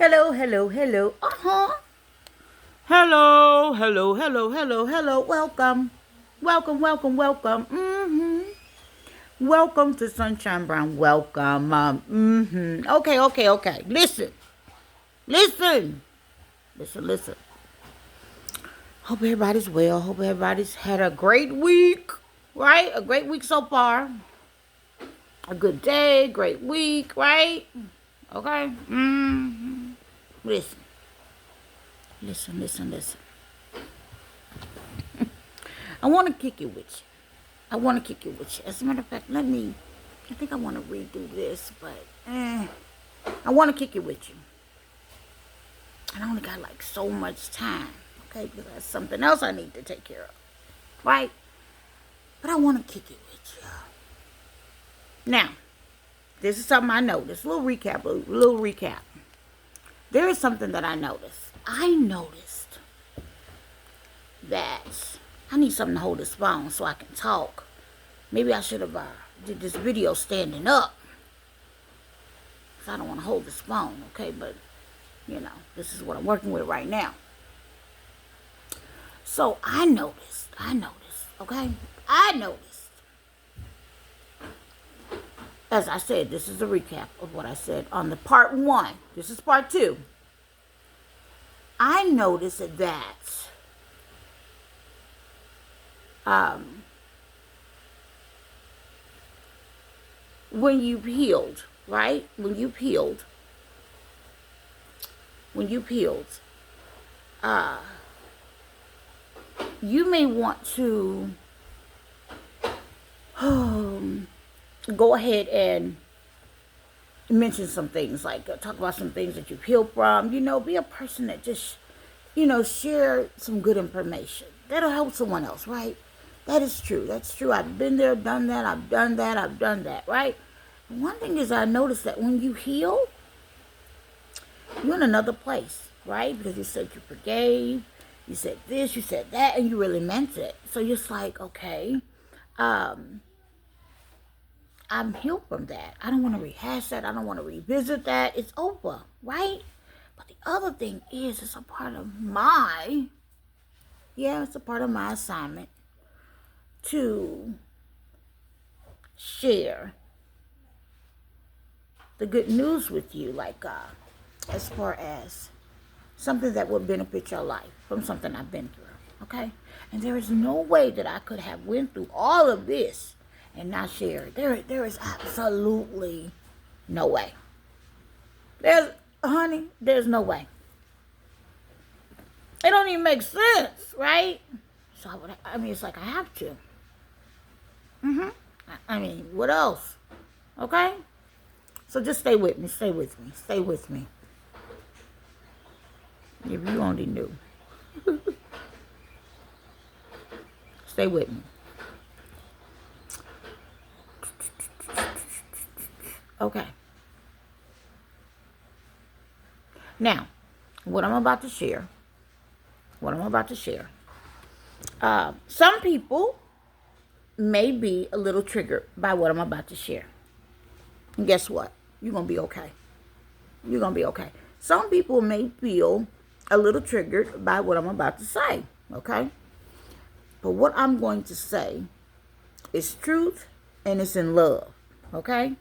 Hello, hello, hello. Hello, hello, hello, hello, hello. Welcome. Welcome, welcome, welcome. Welcome to Sunshine Brown. Welcome. Okay. Listen. Listen. Listen, listen. Hope everybody's well. Hope everybody's had a great week. Right? A great week so far. A good day, great week, right? Okay? Listen. Listen. I want to kick it with you. As a matter of fact, I think I want to redo this, but I want to kick it with you. And I only got like so much time, okay? Because there's something else I need to take care of, right? But I want to kick it with you. Now, this is something I noticed. A little recap. There is something that I noticed. I noticed that I need something to hold this phone so I can talk. Maybe I should have did this video standing up. Because I don't want to hold this phone, okay? But, this is what I'm working with right now. So I noticed, okay? I noticed. As I said, this is a recap of what I said on the part 1. This is part 2. I noticed that when you peeled, right? When you peeled, you may want to go ahead and mention some things, like talk about some things that you've healed from. Be a person that just, share some good information. That'll help someone else, right? That is true. That's true. I've been there, done that. I've done that, right? And one thing is I noticed that when you heal, you're in another place, right? Because you said you forgave, you said this, you said that, and you really meant it. So you're just like, okay, I'm healed from that. I don't want to rehash that. I don't want to revisit that. It's over, right? But the other thing is, it's a part of my assignment to share the good news with you, like as far as something that would benefit your life from something I've been through, okay? And there is no way that I could have went through all of this and not share it. There is absolutely no way. There's no way. It don't even make sense, right? So it's like I have to. What else? Okay? So just stay with me. If you only knew. Stay with me. Okay. Now, what I'm about to share. Some people may be a little triggered by what I'm about to share. And guess what? You're going to be okay. Some people may feel a little triggered by what I'm about to say, okay? But what I'm going to say is truth and it's in love, okay?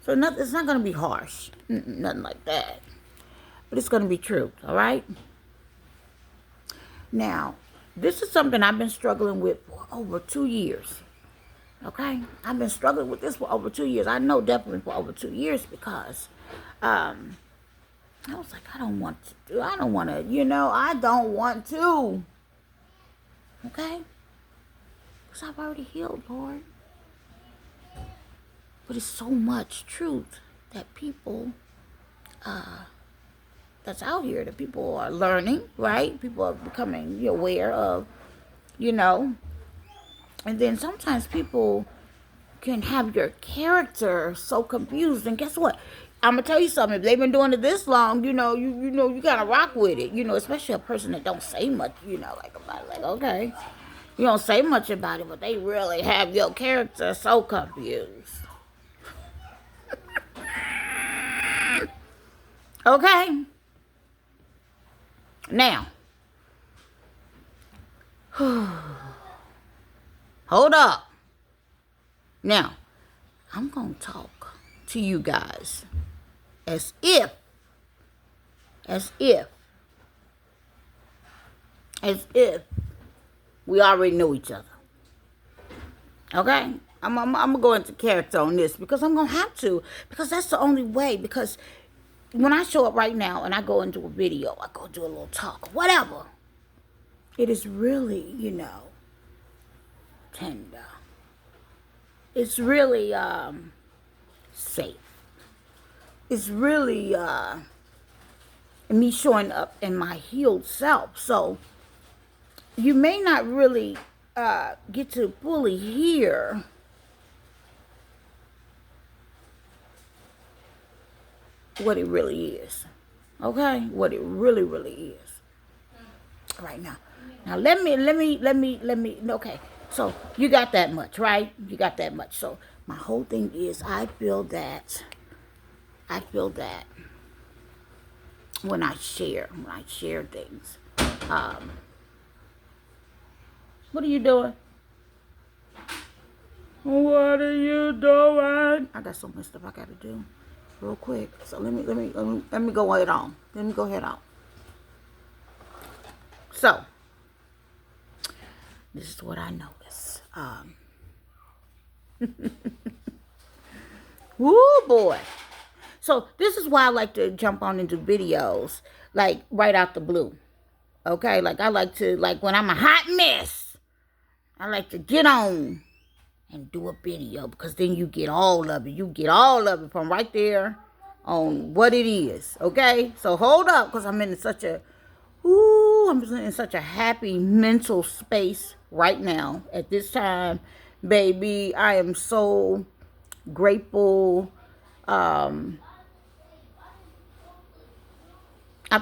So it's not going to be harsh, nothing like that. But it's going to be truth, all right? Now, this is something I've been struggling with for over 2 years. Okay? I've been struggling with this for over 2 years. I know definitely for over 2 years because I was like, I don't want to. I don't want to. Okay? Because I've already healed, Lord. But it's so much truth that people that's out here that people are learning, right? People are becoming aware of, And then sometimes people can have your character so confused. And guess what? I'm gonna tell you something. If they've been doing it this long, you gotta rock with it. Especially a person that don't say much. About it. Like, okay, you don't say much about it, but they really have your character so confused. Okay. Now, hold up. Now, I'm going to talk to you guys as if we already know each other. Okay? I'm going to go into character on this because I'm going to have to. Because that's the only way. Because when I show up right now and I go into a video, I go do a little talk, whatever. It is really, tender. It's really safe. It's really me showing up in my healed self. So you may not really get to fully hear what it really is. Okay? What it really, really is. Right now. Now let me, okay. So you got that much, right? You got that much. So my whole thing is I feel that when I share things, what are you doing? What are you doing? I got so much stuff I gotta do real quick. So let me go ahead on. Let me go ahead on. So this is what I noticed. Woo boy. So this is why I like to jump on into videos like right out the blue. Okay? Like I like to, like when I'm a hot mess, I like to get on and do a video because then you get all of it. You get all of it from right there on what it is. Okay? So hold up because I'm in such a happy mental space right now at this time, baby. I am so grateful. I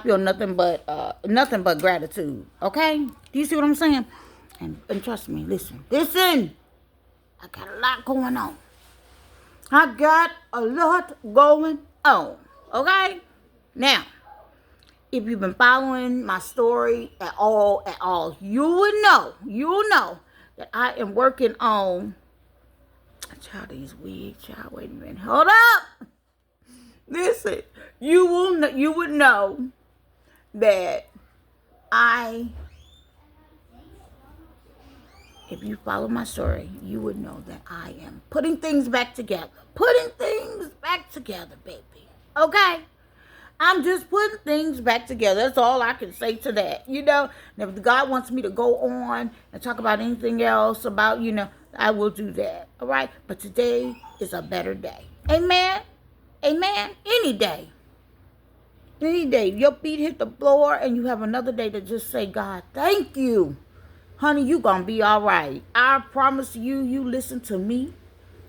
feel nothing but gratitude. Okay? Do you see what I'm saying? And trust me, listen. I got a lot going on. Okay? Now, if you've been following my story at all, you'll know that I am working on child, these wigs, child, wait a minute. Hold up. Listen, you would know that if you follow my story, you would know that I am putting things back together. Baby. Okay? I'm just putting things back together. That's all I can say to that. And if God wants me to go on and talk about anything else about, I will do that. All right? But today is a better day. Amen? Amen? Any day. Your feet hit the floor and you have another day to just say, God, thank you. Honey, you gonna be all right. I promise you listen to me,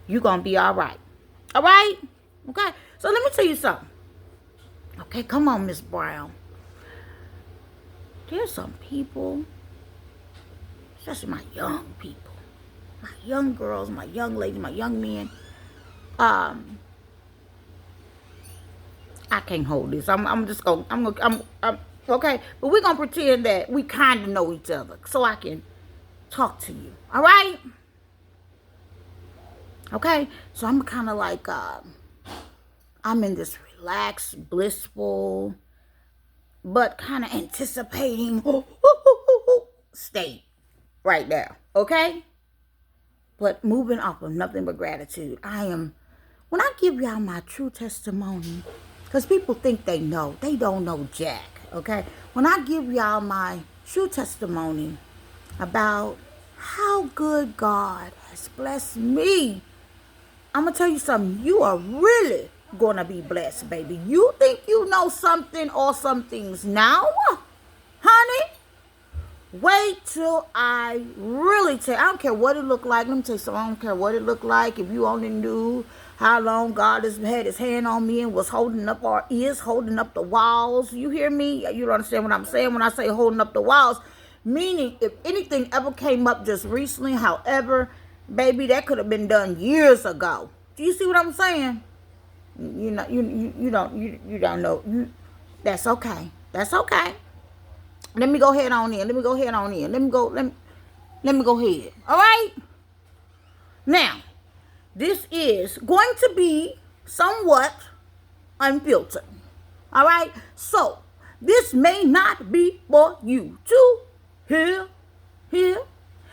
you gonna be all right. All right? Okay? So let me tell you something. Okay, come on, Miss Brown. There's some people, especially my young people, my young girls, my young ladies, my young men. I can't hold this. I'm okay. But we're gonna pretend that we kind of know each other, so I can talk to you. All right? Okay. So I'm kind of like I'm in this relaxed, blissful, but kind of anticipating state right now. Okay? But moving off of nothing but gratitude. When I give y'all my true testimony, because people think they know. They don't know jack. Okay? When I give y'all my true testimony about how good God has blessed me, I'm going to tell you something. You are really going to be blessed, baby. You think you know something or some things now? Honey, wait till I really tell you. I don't care what it looked like. Let me tell you something. I don't care what it looked like. If you only knew how long God has had his hand on me and was holding up or is holding up the walls. You hear me? You don't understand what I'm saying when I say holding up the walls. Meaning, if anything ever came up just recently, however, baby, that could have been done years ago. Do you see what I'm saying? You don't know. That's okay. That's okay. Let me go ahead on in. Let me go ahead on in. Let me go ahead. All right? Now, this is going to be somewhat unfiltered. All right? So, this may not be for you to hear.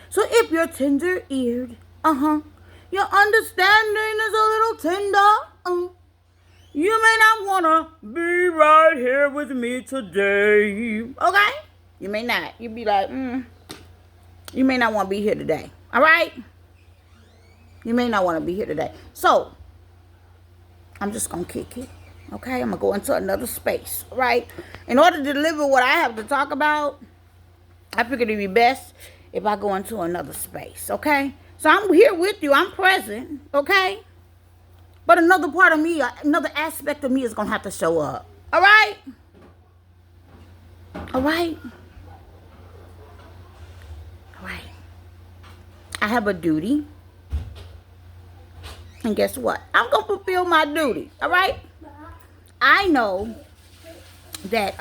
So, if you're tender-eared, your understanding is a little tender, you may not want to be right here with me today. Okay? You may not. You be like, you may not want to be here today. All right? You may not want to be here today. So, I'm just going to kick it. Okay? I'm going to go into another space. Right? In order to deliver what I have to talk about, I figured it'd be best if I go into another space. Okay? So, I'm here with you. I'm present. Okay? But another part of me, another aspect of me is going to have to show up. All right? All right? All right. I have a duty. And guess what? I'm going to fulfill my duty. All right? I know that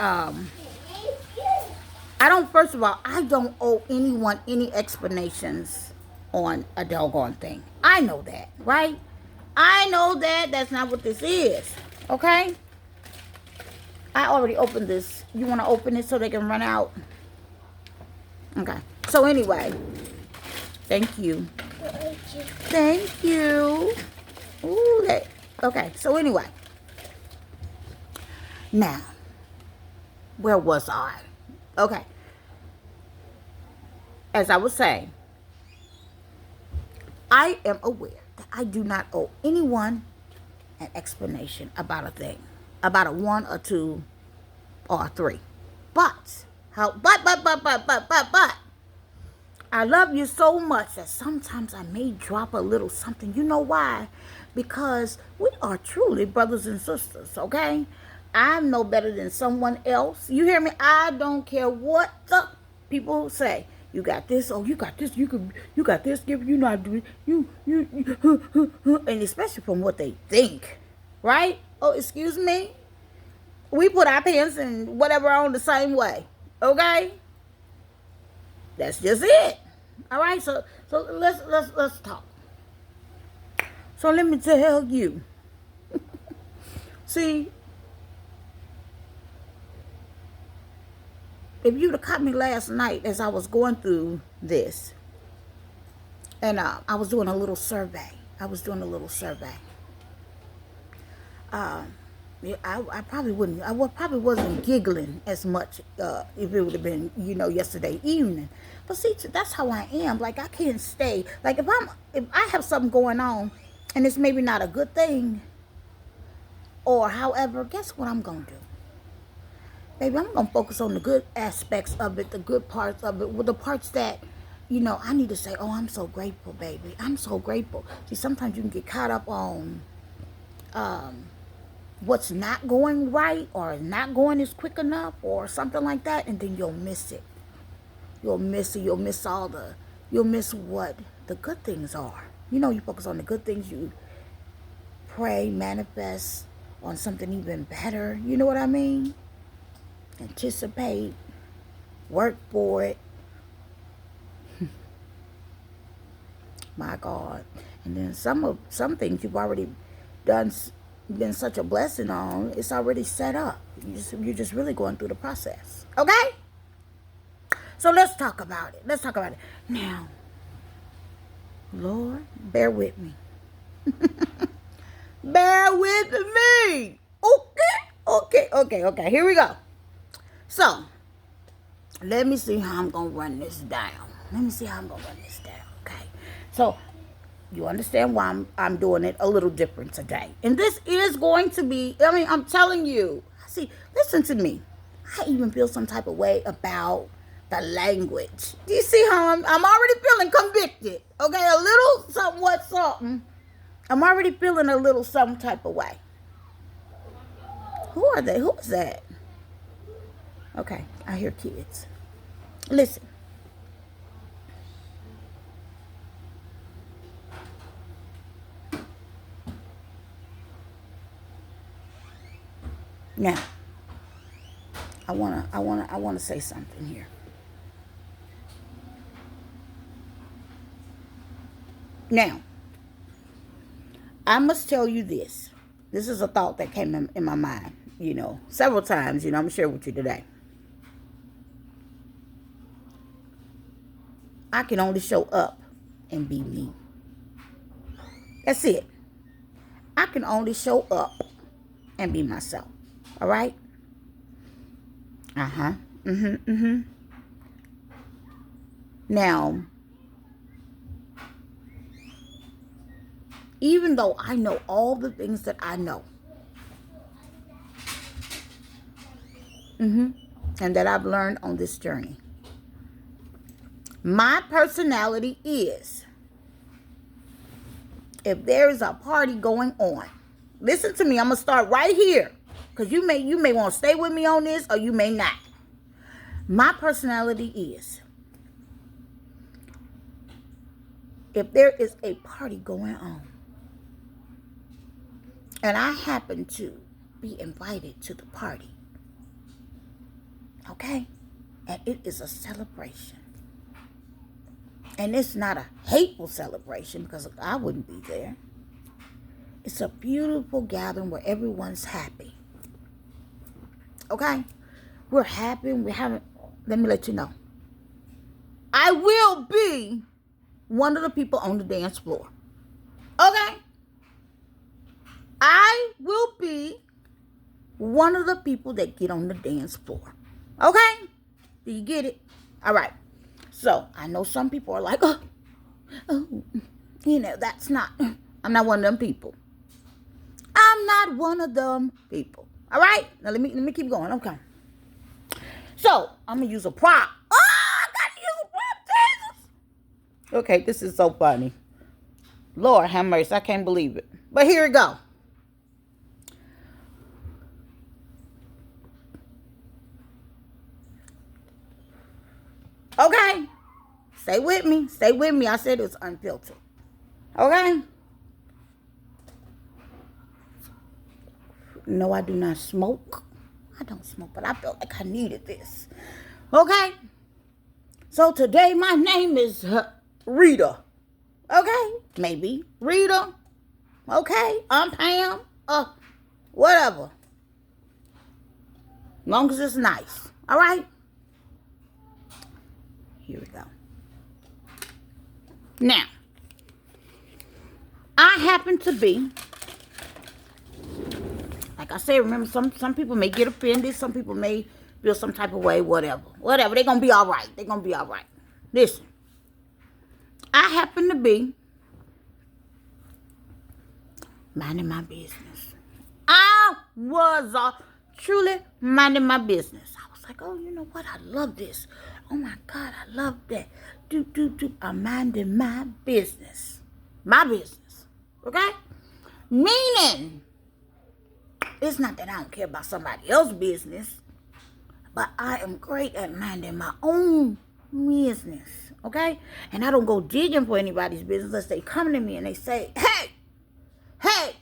first of all, I don't owe anyone any explanations on a doggone thing. I know that, right? I know that that's not what this is. Okay? I already opened this. You want to open it so they can run out? Okay. So anyway, thank you. Thank you. Ooh, okay. So anyway, now, where was I? Okay. As I was saying, I am aware that I do not owe anyone an explanation about a thing, about a 1 or 2 or 3. But I love you so much that sometimes I may drop a little something. You know why? Because we are truly brothers and sisters, okay? I'm no better than someone else. You hear me? I don't care what the people say. You got this. Oh, you got this. You got this. You not doing you. And especially from what they think, right? Oh, excuse me. We put our pants and whatever on the same way, okay? That's just it. All right. So let's talk. So let me tell you. See, if you'd have caught me last night as I was going through this, and I was doing a little survey. I probably wouldn't. Probably wasn't giggling as much if it would have been, yesterday evening. But see, that's how I am. Like I can't stay. Like if I have something going on, and it's maybe not a good thing, or however, guess what I'm gonna do? Baby, I'm gonna focus on the good aspects of it, the good parts of it, with the parts that, I need to say, oh, I'm so grateful, baby. I'm so grateful. See, sometimes you can get caught up on what's not going right or not going as quick enough or something like that, and then you'll miss it. You'll miss what the good things are. You focus on the good things, you pray, manifest on something even better. You know what I mean? Anticipate, work for it. My God. And then some things you've already done, been such a blessing on, it's already set up. You're just really going through the process. Okay? So let's talk about it. Now, Lord, bear with me. Bear with me. Okay. Here we go. So, let me see how I'm going to run this down. Okay? So, you understand why I'm doing it a little different today. And this is going to be, I'm telling you. See, listen to me. I even feel some type of way about the language. Do you see how I'm already feeling convicted? Okay, a little something. I'm already feeling a little some type of way. Who are they? Who is that? Okay, I hear kids. Listen. Now, I wanna say something here. Now, I must tell you this. This is a thought that came in my mind, several times, I'm gonna share with you today. I can only show up and be me. That's it. I can only show up and be myself. All right? Uh-huh. Now, even though I know all the things that I know, and that I've learned on this journey, my personality is, if there is a party going on, listen to me, I'm going to start right here, because you may want to stay with me on this, or you may not. My personality is, if there is a party going on, and I happen to be invited to the party, okay, and it is a celebration, and it's not a hateful celebration, because I wouldn't be there. It's a beautiful gathering where everyone's happy. Okay? We're happy. Let me let you know. I will be one of the people on the dance floor. Okay? I will be one of the people that get on the dance floor. Okay? Do you get it? All right. So, I know some people are like, that's not, I'm not one of them people. I'm not one of them people. All right? Now, let me keep going. Okay. So, I'm going to use a prop. Oh, I got to use a prop, Jesus. Okay, this is so funny. Lord have mercy. I can't believe it. But here we go. Okay? Stay with me. Stay with me. I said it's unfiltered. Okay? No, I do not smoke. I don't smoke, but I felt like I needed this. Okay? So today my name is Rita. Okay? Maybe Rita. Okay? I'm Pam. Whatever. Long as it's nice. All right? Here we go. Now, I happen to be, like I said, remember, some people may get offended. Some people may feel some type of way, whatever. Whatever. They're going to be all right. They're going to be all right. Listen. I happen to be minding my business. I was truly minding my business. I was like, oh, you know what? I love this. Oh, my God. I love that. I'm minding my business. My business. Okay? Meaning, it's not that I don't care about somebody else's business, but I am great at minding my own business, okay? And I don't go digging for anybody's business unless they come to me and they say, hey,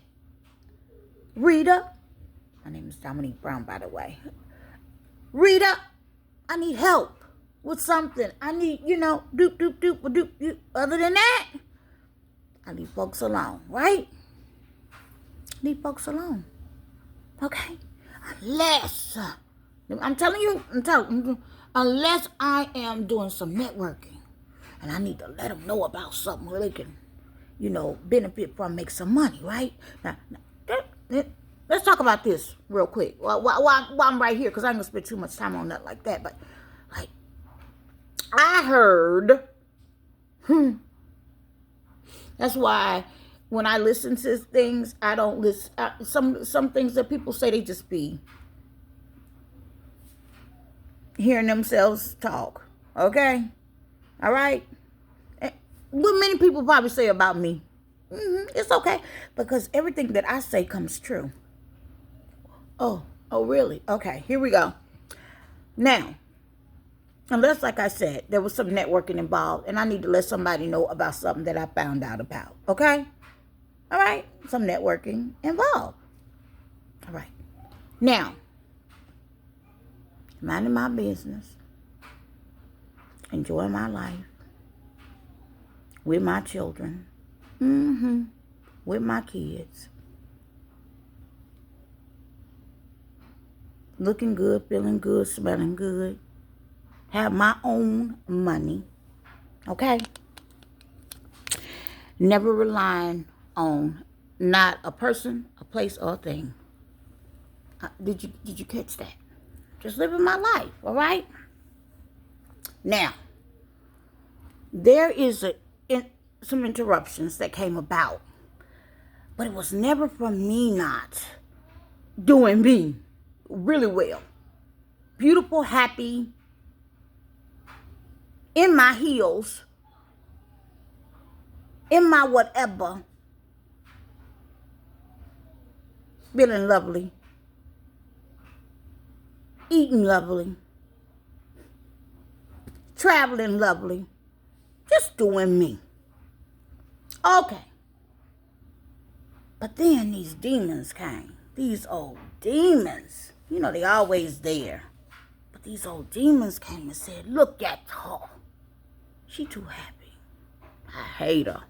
Rita. My name is Dominique Brown, by the way. Rita, I need help with something. I need, doop. Other than that, I leave folks alone, right? Leave folks alone. Okay? Unless, I'm telling you, unless I am doing some networking and I need to let them know about something where they can, benefit from, make some money, right? Now let's talk about this real quick while I'm right here, because I ain't going to spend too much time on that like that. But, like, I heard, that's why when I listen to things, I don't listen. Some things that people say, they just be hearing themselves talk. Okay? All right? What many people probably say about me, it's okay, because everything that I say comes true. Oh, really? Okay, here we go. Now, unless, like I said, there was some networking involved, and I need to let somebody know about something that I found out about. Okay? All right? Some networking involved. All right. Now, minding my business, enjoying my life with my children, with my kids, looking good, feeling good, smelling good, have my own money, okay? Never relying on not a person, a place, or a thing. Did you catch that? Just living my life, all right? Now, there is some interruptions that came about, but it was never from me not doing me really well. Beautiful, happy, in my heels, in my whatever, feeling lovely, eating lovely, traveling lovely, just doing me. Okay. But then these demons came. These old demons. You know, they always there. But these old demons came and said, look at her. She too happy. I hate her.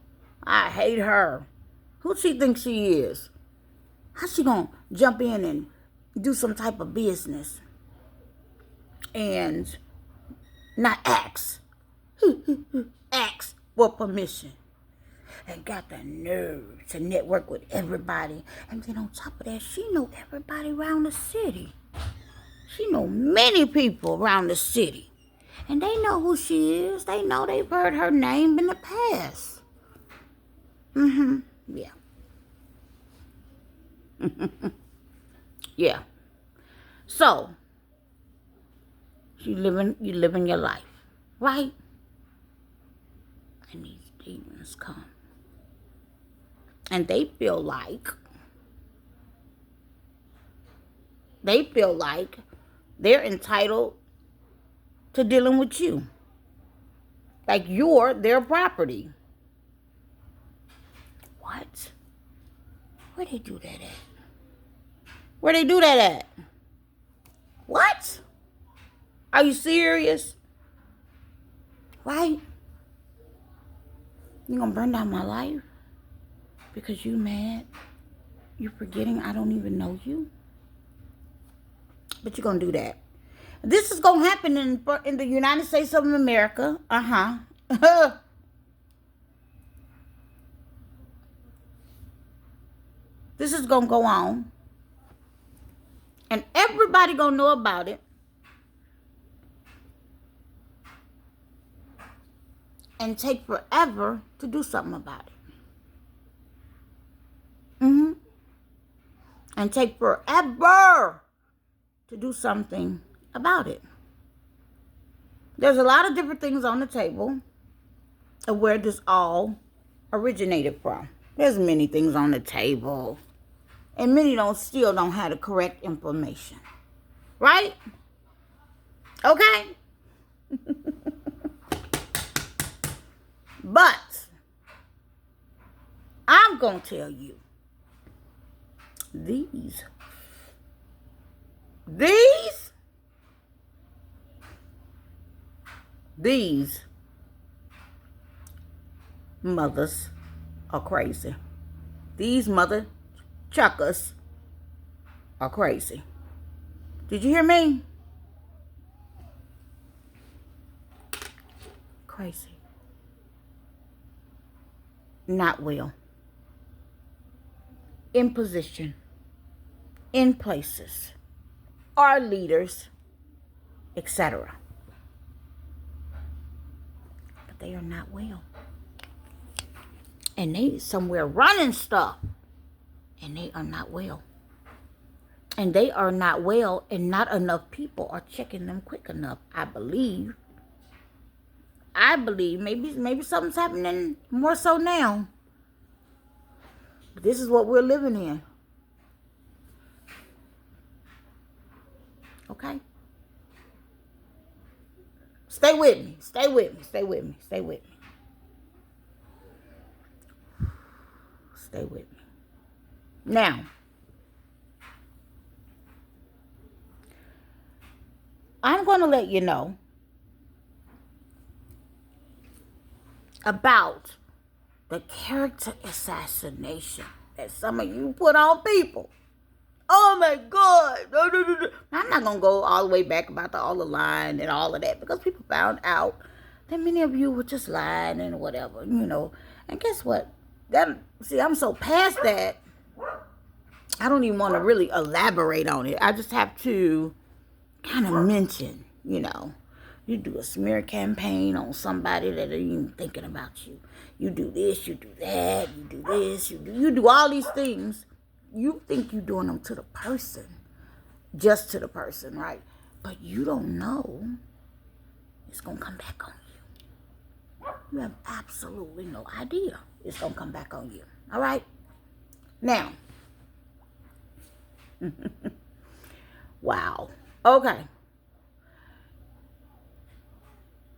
I hate her. Who she thinks she is? How's she gonna jump in and do some type of business and not ask? Ask for permission. And got the nerve to network with everybody. And then on top of that, she know everybody around the city. She know many people around the city. And they know who she is. They know they've heard her name in the past. Yeah. Yeah. So, you living your life, right? And these demons come. And they feel like they're entitled to dealing with you. Like you're their property. What? Where they do that at? Where they do that at? What? Are you serious? Right? You gonna burn down my life? Because you mad? You forgetting I don't even know you? But you're gonna do that. This is gonna happen in the United States of America. This is gonna go on. And everybody gonna know about it. And take forever to do something about it. And take forever to do something about it. There's a lot of different things on the table of where this all originated from. There's many things on the table. And many still don't have the correct information. Right? Okay? But I'm going to tell you, these mothers are crazy. These mother chuckers are crazy. Did you hear me? Crazy. Not well. In position. In places. Are leaders. Etc. But they are not well. And they somewhere running stuff. And they are not well. And they are not well, and not enough people are checking them quick enough, I believe. Maybe something's happening more so now. But this is what we're living in. Okay? Stay with me. Stay with me. Stay with me. Stay with me. Stay with me. Now, I'm going to let you know about the character assassination that some of you put on people. Oh my God. No, no, no, no. I'm not going to go all the way back about all the lying and all of that, because people found out that many of you were just lying and whatever, And guess what? I'm so past that, I don't even want to really elaborate on it. I just have to kind of mention, you do a smear campaign on somebody that ain't even thinking about you. You do this, you do that, you do this, you do all these things. You think you're doing them to the person, just to the person, right? But you don't know it's going to come back on you. You have absolutely no idea it's going to come back on you. All right? Now, wow. Okay.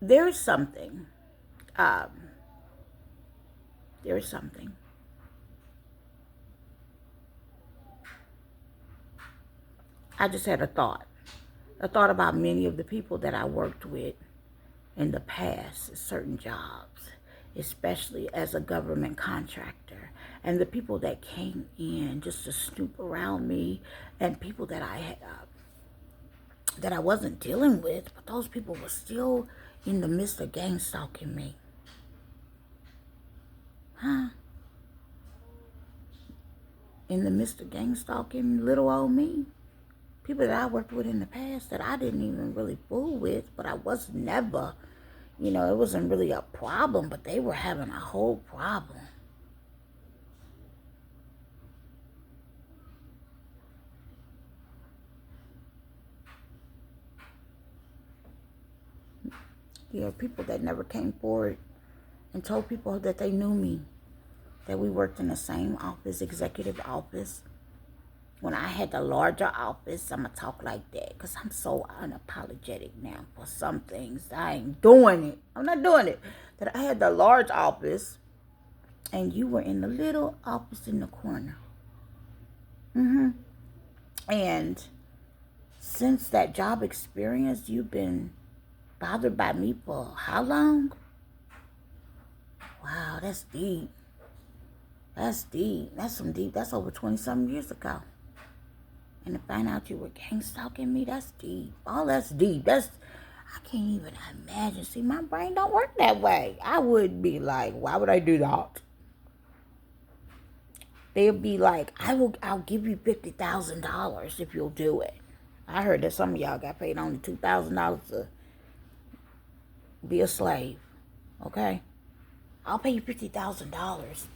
There's something. There's something. I just had a thought. A thought about many of the people that I worked with in the past, certain jobs, especially as a government contractor, and the people that came in just to snoop around me, and people that I had that I wasn't dealing with, but those people were still in the midst of gang stalking me. In the midst of gang stalking little old me. People that I worked with in the past that I didn't even really fool with, but I was never, it wasn't really a problem, but they were having a whole problem. There are people that never came forward and told people that they knew me, that we worked in the same office, executive office. When I had the larger office, I'm going to talk like that because I'm so unapologetic now for some things. I ain't doing it. I'm not doing it. That I had the large office and you were in the little office in the corner. And since that job experience, you've been bothered by me for how long? Wow, that's deep. That's deep. That's some deep. That's over 20-something years ago. And to find out you were gang stalking me, that's deep. Oh, that's deep. I can't even imagine. See, my brain don't work that way. I would be like, why would I do that? They'd be like, I'll give you $50,000 if you'll do it. I heard that some of y'all got paid only $2,000 to be a slave. Okay? I'll pay you $50,000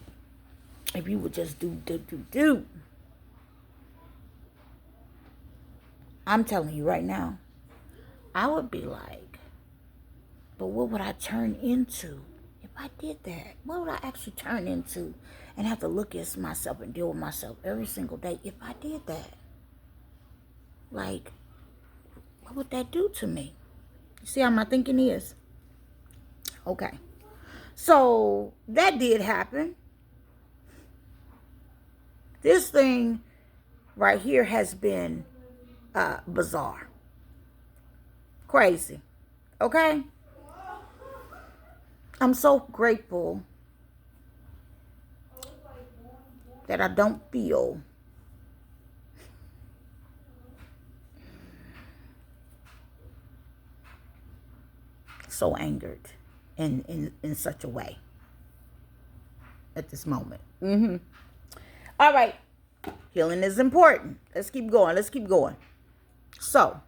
if you would just do. I'm telling you right now, I would be like, but what would I turn into if I did that? What would I actually turn into and have to look at myself and deal with myself every single day if I did that? Like, what would that do to me? You see how my thinking is? Okay. So that did happen. This thing right here has been bizarre. Crazy. Okay? I'm so grateful that I don't feel so angered in such a way at this moment. All right. Healing is important. Let's keep going. So,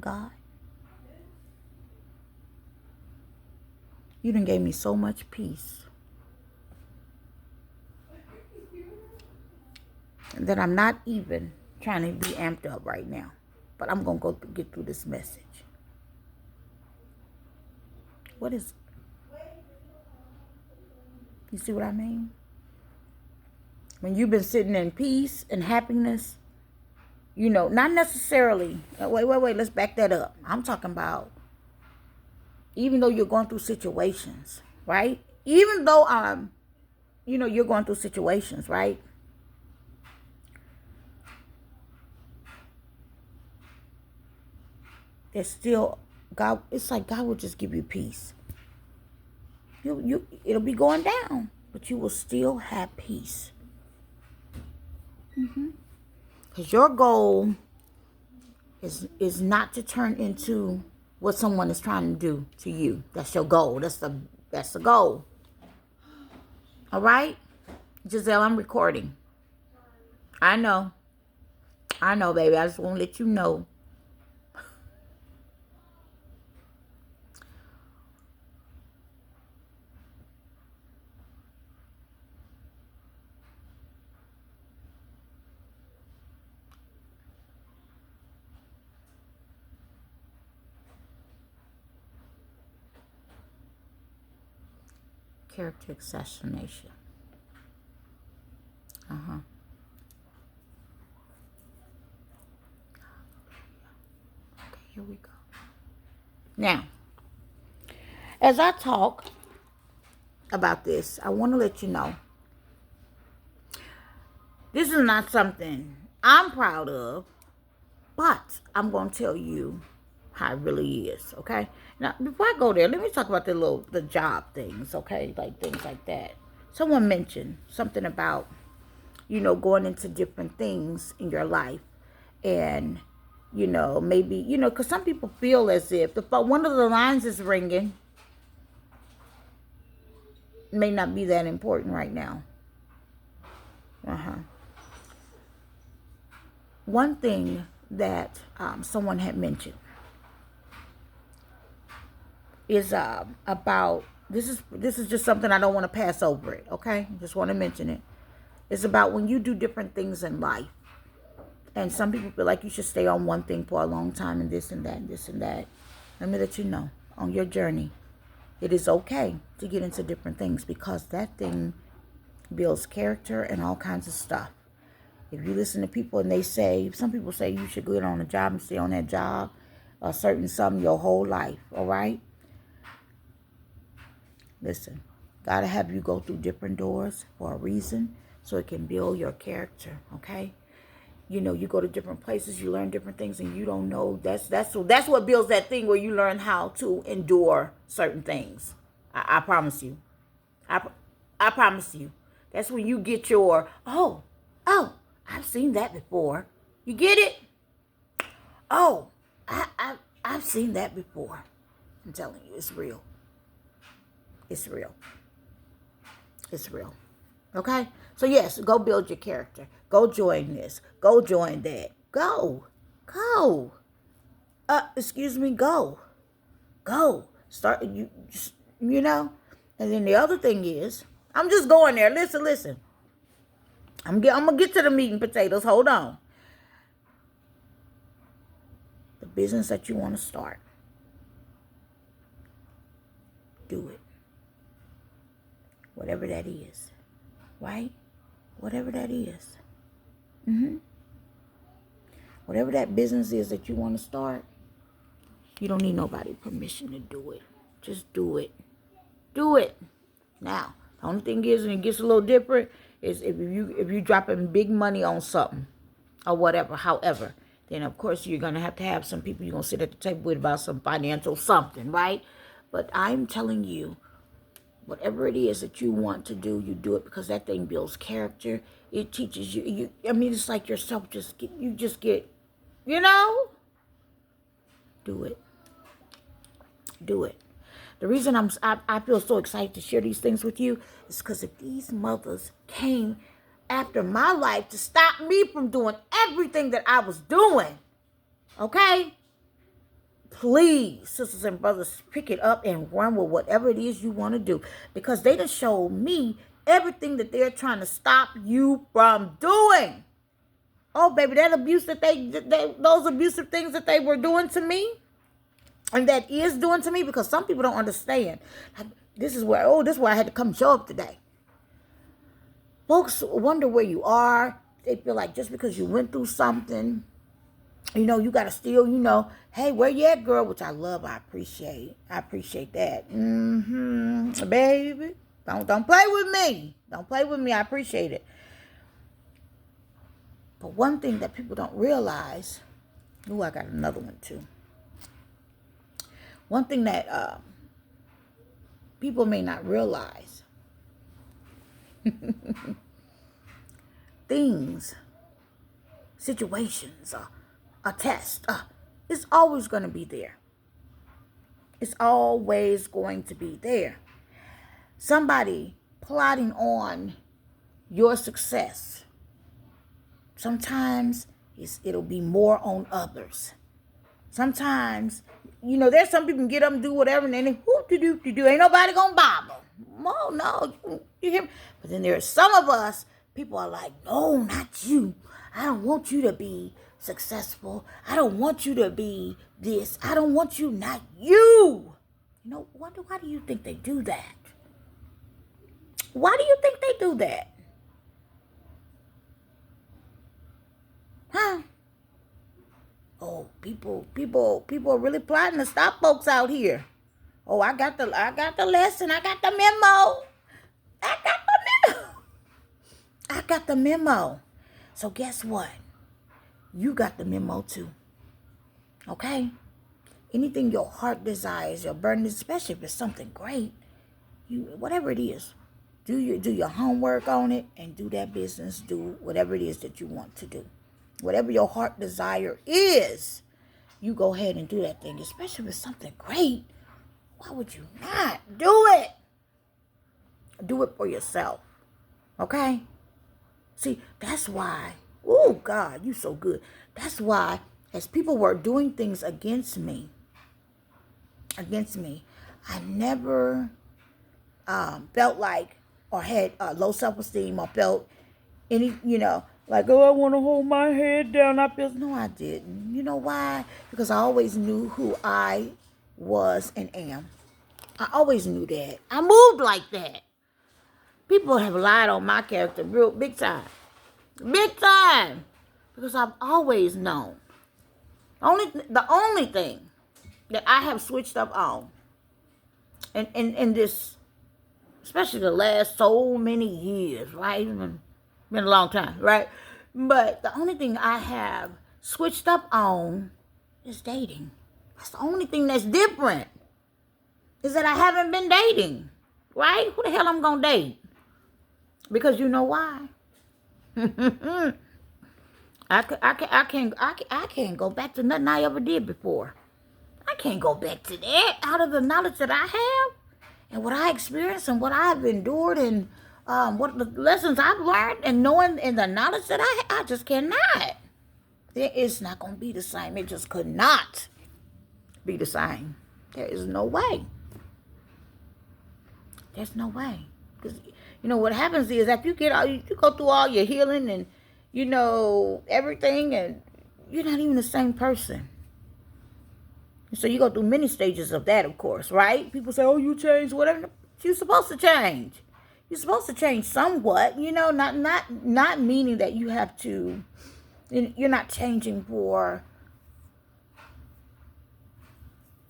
God, you done gave me so much peace that I'm not even trying to be amped up right now. But I'm going to get through this message. What is it? You see what I mean? When you've been sitting in peace and happiness, Not necessarily. Wait. Let's back that up. I'm talking about even though you're going through situations, right? Even though you're going through situations, right? There's still God. It's like God will just give you peace. It'll be going down, but you will still have peace. Because your goal is not to turn into what someone is trying to do to you. That's your goal. That's the goal. All right, Giselle, I'm recording. I know, baby. I just want to let you know. Character assassination. Okay, here we go. Now, as I talk about this, I want to let you know this is not something I'm proud of, but I'm going to tell you how it really is, okay? Now, before I go there, let me talk about the job things, okay? Like things like that. Someone mentioned something about, going into different things in your life. And, maybe, because some people feel as if one of the lines is ringing, may not be that important right now. One thing that someone had mentioned is about this is just something I don't want to pass over it, okay? Just want to mention it. It's about when you do different things in life. And some people feel like you should stay on one thing for a long time and this and that and this and that. Let me let you know, on your journey, it is okay to get into different things because that thing builds character and all kinds of stuff. If you listen to people and some people say you should get on a job and stay on that job, a certain something your whole life, all right? Listen, God will have you go through different doors for a reason so it can build your character, okay? You go to different places, you learn different things, and you don't know. That's what builds that thing where you learn how to endure certain things. I promise you. I promise you. That's when you get your, oh, I've seen that before. You get it? Oh, I've seen that before. I'm telling you, it's real. It's real. It's real. Okay? So yes, go build your character. Go join this. Go join that. Go. Excuse me, go. Start, And then the other thing is, I'm just going there. Listen. I'm going to get to the meat and potatoes. Hold on. The business that you want to start. Do it. Whatever that is. Right? Whatever that is. Whatever that business is that you want to start, you don't need nobody's permission to do it. Just do it. Do it. Now, the only thing is, and it gets a little different, is if you dropping big money on something or whatever, however, then of course you're going to have some people you're going to sit at the table with about some financial something, right? But I'm telling you, whatever it is that you want to do, you do it because that thing builds character. It teaches you. It's like yourself. Do it. Do it. The reason I feel so excited to share these things with you is because if these mothers came after my life to stop me from doing everything that I was doing, okay? Please, sisters and brothers, pick it up and run with whatever it is you want to do. Because they done showed me everything that they're trying to stop you from doing. Oh, baby, that abuse those abusive things that they were doing to me, and that is doing to me, because some people don't understand. This is why I had to come show up today. Folks wonder where you are. They feel like just because you went through something, You got to still, hey, where you at, girl? Which I love, I appreciate. I appreciate that. Baby. Don't play with me. Don't play with me. I appreciate it. But one thing that people don't realize, I got another one too. One thing that people may not realize, things, situations, a test, it's always going to be there. It's always going to be there. Somebody plotting on your success. Sometimes it'll be more on others. Sometimes, there's some people can get up and do whatever, and then whoop-de-doop-de-doo. Ain't nobody gonna bother. Oh, no, you hear me? But then there's some of us, people are like, no, not you. I don't want you to be successful. I don't want you to be this. I don't want you, not you. Why do you think they do that? Why do you think they do that? Huh? Oh, people are really plotting to stop folks out here. Oh, I got the lesson. I got the memo. I got the memo. So guess what? You got the memo too. Okay? Anything your heart desires, your burden, especially if it's something great, whatever it is, do your homework on it and do that business. Do whatever it is that you want to do. Whatever your heart desire is, you go ahead and do that thing, especially if it's something great. Why would you not do it? Do it for yourself. Okay? See, that's why, oh God, you so good. That's why, as people were doing things against me, I never felt like, or had low self-esteem, or felt any, like, oh, I want to hold my head down. No, I didn't. You know why? Because I always knew who I was and am. I always knew that. I moved like that. People have lied on my character real big time. Big time. Because I've always known. The only thing that I have switched up on, and in this, especially the last so many years, right? It's been a long time, right? But the only thing I have switched up on is dating. That's the only thing that's different. Is that I haven't been dating, right? Who the hell I'm gonna date? Because you know why? I can't go back to nothing I ever did before. I can't go back to that out of the knowledge that I have and what I experienced and what I've endured and what the lessons I've learned and knowing and the knowledge that I just cannot. It's not going to be the same. It just could not be the same. There is no way. There's no way. Because, what happens is after you go through all your healing and, everything, and you're not even the same person. So you go through many stages of that, of course, right? People say, oh, you changed, whatever. You're supposed to change. You're supposed to change somewhat, not meaning that you have to, you're not changing for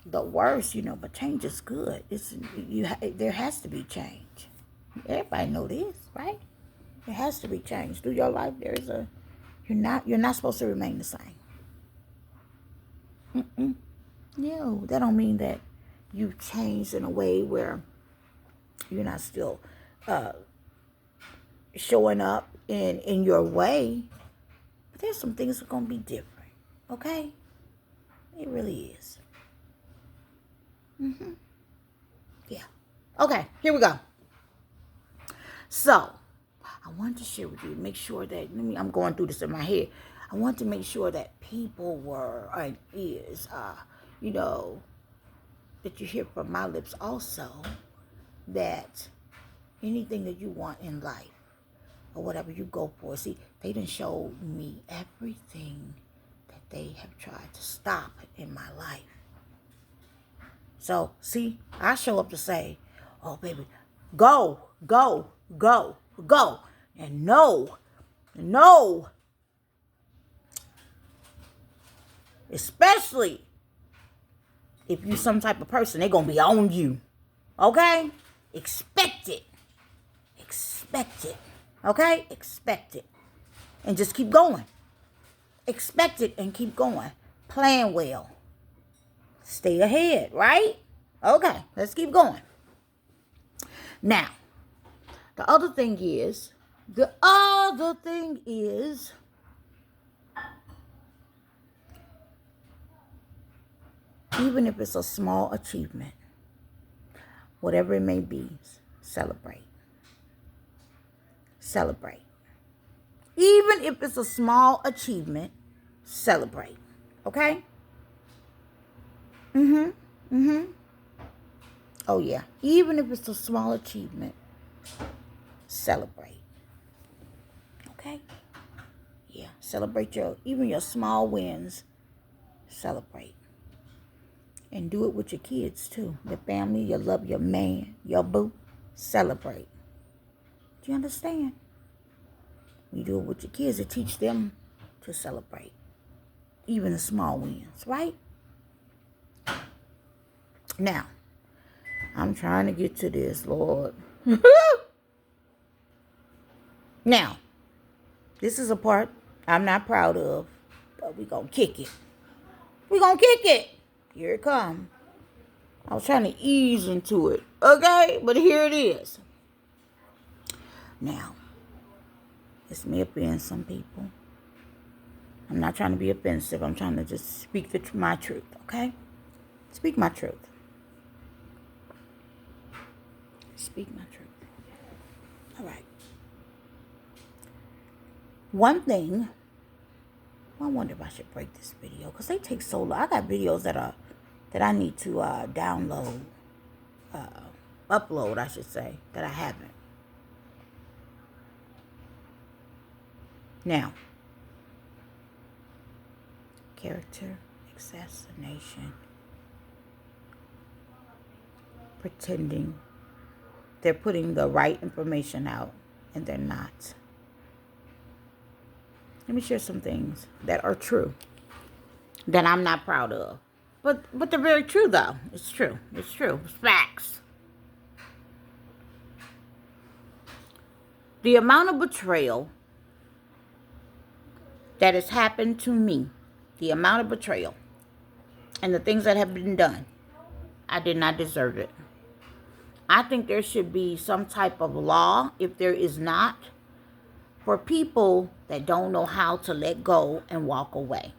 the worst, but change is good. There has to be change. Everybody know this, right? There has to be change. Through your life, you're not supposed to remain the same. No, that don't mean that you've changed in a way where you're not still showing up in your way. But there's some things that are going to be different, okay? It really is. Yeah. Okay, here we go. So, I wanted to share with you, make sure that, I'm going through this in my head. I want to make sure that people were, and is, that you hear from my lips also, that anything that you want in life, or whatever you go for, see, they done showed me everything that they have tried to stop in my life. So, see, I show up to say, oh, baby, go, go, go, go. And no, Especially if you some type of person, they're going to be on you. Okay? Expect it. Expect it. Okay? Expect it. And just keep going. Expect it and keep going. Plan well. Stay ahead, right? Okay, let's keep going. Now, the other thing is, even if it's a small achievement, whatever it may be, celebrate. Celebrate. Even if it's a small achievement, celebrate. Okay? Oh, yeah. Even if it's a small achievement, celebrate. Okay? Yeah. Celebrate even your small wins. Celebrate. And do it with your kids, too. Your family, your love, your man, your boo. Celebrate. Do you understand? When you do it with your kids, it teach them to celebrate. Even the small wins, right? Now, I'm trying to get to this, Lord. Now, this is a part I'm not proud of, but we're going to kick it. We're going to kick it. Here it comes. I was trying to ease into it, okay? But here it is. Now, this may offend some people. I'm not trying to be offensive. I'm trying to just speak my truth, okay? Speak my truth. Speak my truth. All right. One thing, I wonder if I should break this video because they take so long. I got videos that I need to download, upload, I should say, that I haven't. Now, character assassination, pretending they're putting the right information out and they're not. Let me share some things that are true that I'm not proud of. But they're very true, though. It's true. It's true. It's facts. The amount of betrayal that has happened to me, the amount of betrayal and the things that have been done, I did not deserve it. I think there should be some type of law, if there is not, for people that don't know how to let go and walk away,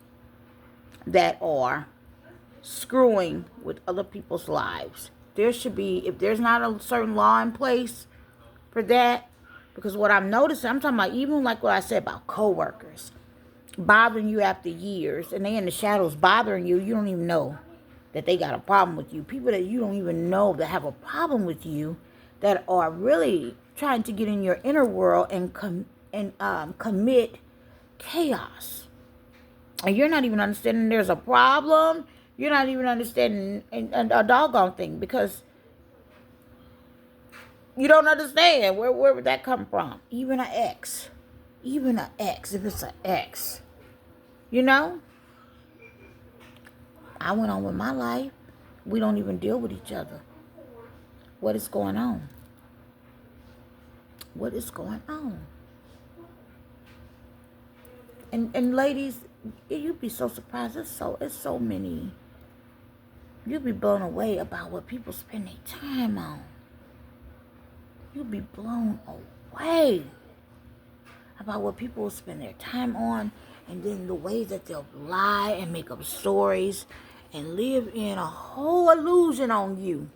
that are screwing with other people's lives. There should be, if there's not a certain law in place for that, because what I'm noticing, I'm talking about even like what I said about coworkers bothering you after years, and they in the shadows bothering you, you don't even know that they got a problem with you. People that you don't even know that have a problem with you, that are really trying to get in your inner world and commit chaos. And you're not even understanding there's a problem. You're not even understanding a doggone thing because you don't understand where would that come from. Even an ex, if it's an ex, you know. I went on with my life. We don't even deal with each other. What is going on? What is going on? And ladies, you'd be so surprised. It's so many. You'd be blown away about what people spend their time on. You'd be blown away about what people will spend their time on, and then the ways that they'll lie and make up stories and live in a whole illusion on you.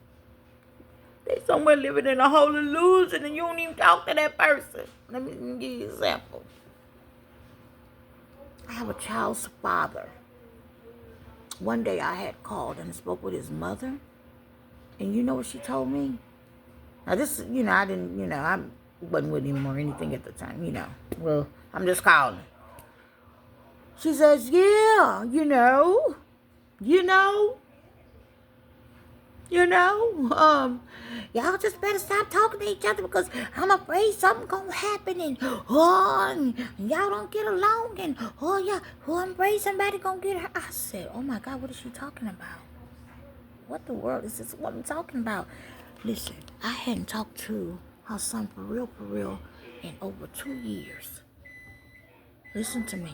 They somewhere living in a whole illusion and you don't even talk to that person. Let me give you an example. I have a child's father. One day I had called and spoke with his mother, and you know what she told me? Now this, I didn't, I wasn't with him or anything at the time, Well, I'm just calling. She says, yeah, You know, y'all just better stop talking to each other because I'm afraid something gonna happen and and y'all don't get along and yeah, I'm afraid somebody gonna get her. I said, oh my God, what is she talking about? What the world is this woman talking about? Listen, I hadn't talked to her son for real, in over 2 years. Listen to me.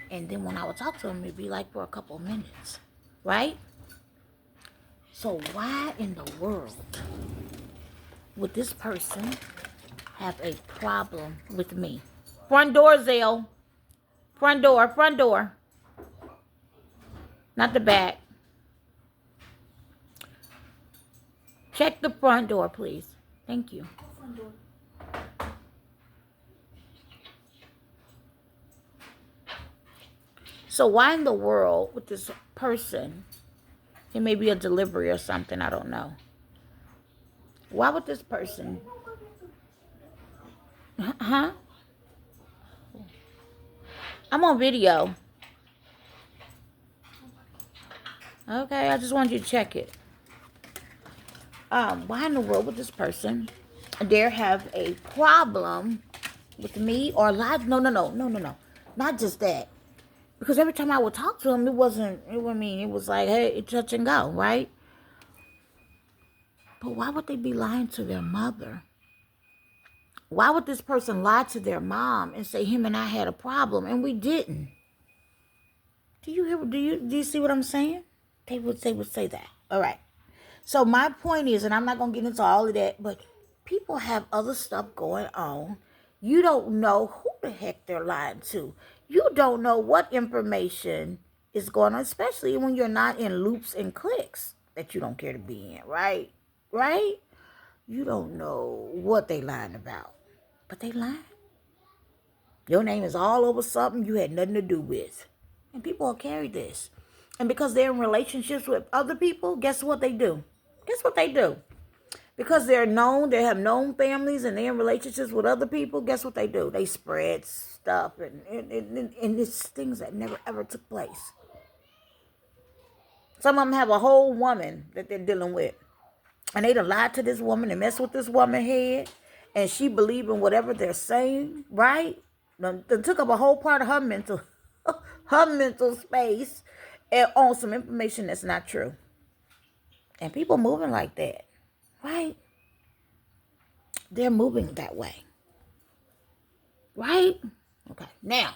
And then when I would talk to him, it'd be like for a couple of minutes, right? So why in the world would this person have a problem with me? Front door, Zale. Front door, front door. Not the back. Check the front door, please. Thank you. So why in the world would this person, it may be a delivery or something, I don't know. Why would this person, huh? I'm on video. Okay, I just wanted you to check it. Why in the world would this person dare have a problem with me or live? No. Not just that. Because every time I would talk to him, it was like, hey, touch and go, right? But why would they be lying to their mother? Why would this person lie to their mom and say him and I had a problem and we didn't? Do you see what I'm saying? They would say that. All right. So my point is, and I'm not gonna get into all of that, but people have other stuff going on. You don't know who the heck they're lying to. You don't know what information is going on, especially when you're not in loops and clicks that you don't care to be in, right? Right? You don't know what they lying about. But they lying. Your name is all over something you had nothing to do with. And people will carry this. And because they're in relationships with other people, guess what they do? Guess what they do? Because they're known, they have known families and they're in relationships with other people, guess what they do? They spread stuff and it's things that never ever took place. Some of them have a whole woman that they're dealing with. And they done lied to this woman and messed with this woman's head. And she believed in whatever they're saying, right? They took up a whole part of her mental her mental space and on some information that's not true. And people moving like that, right? They're moving that way. Right? Okay. Now,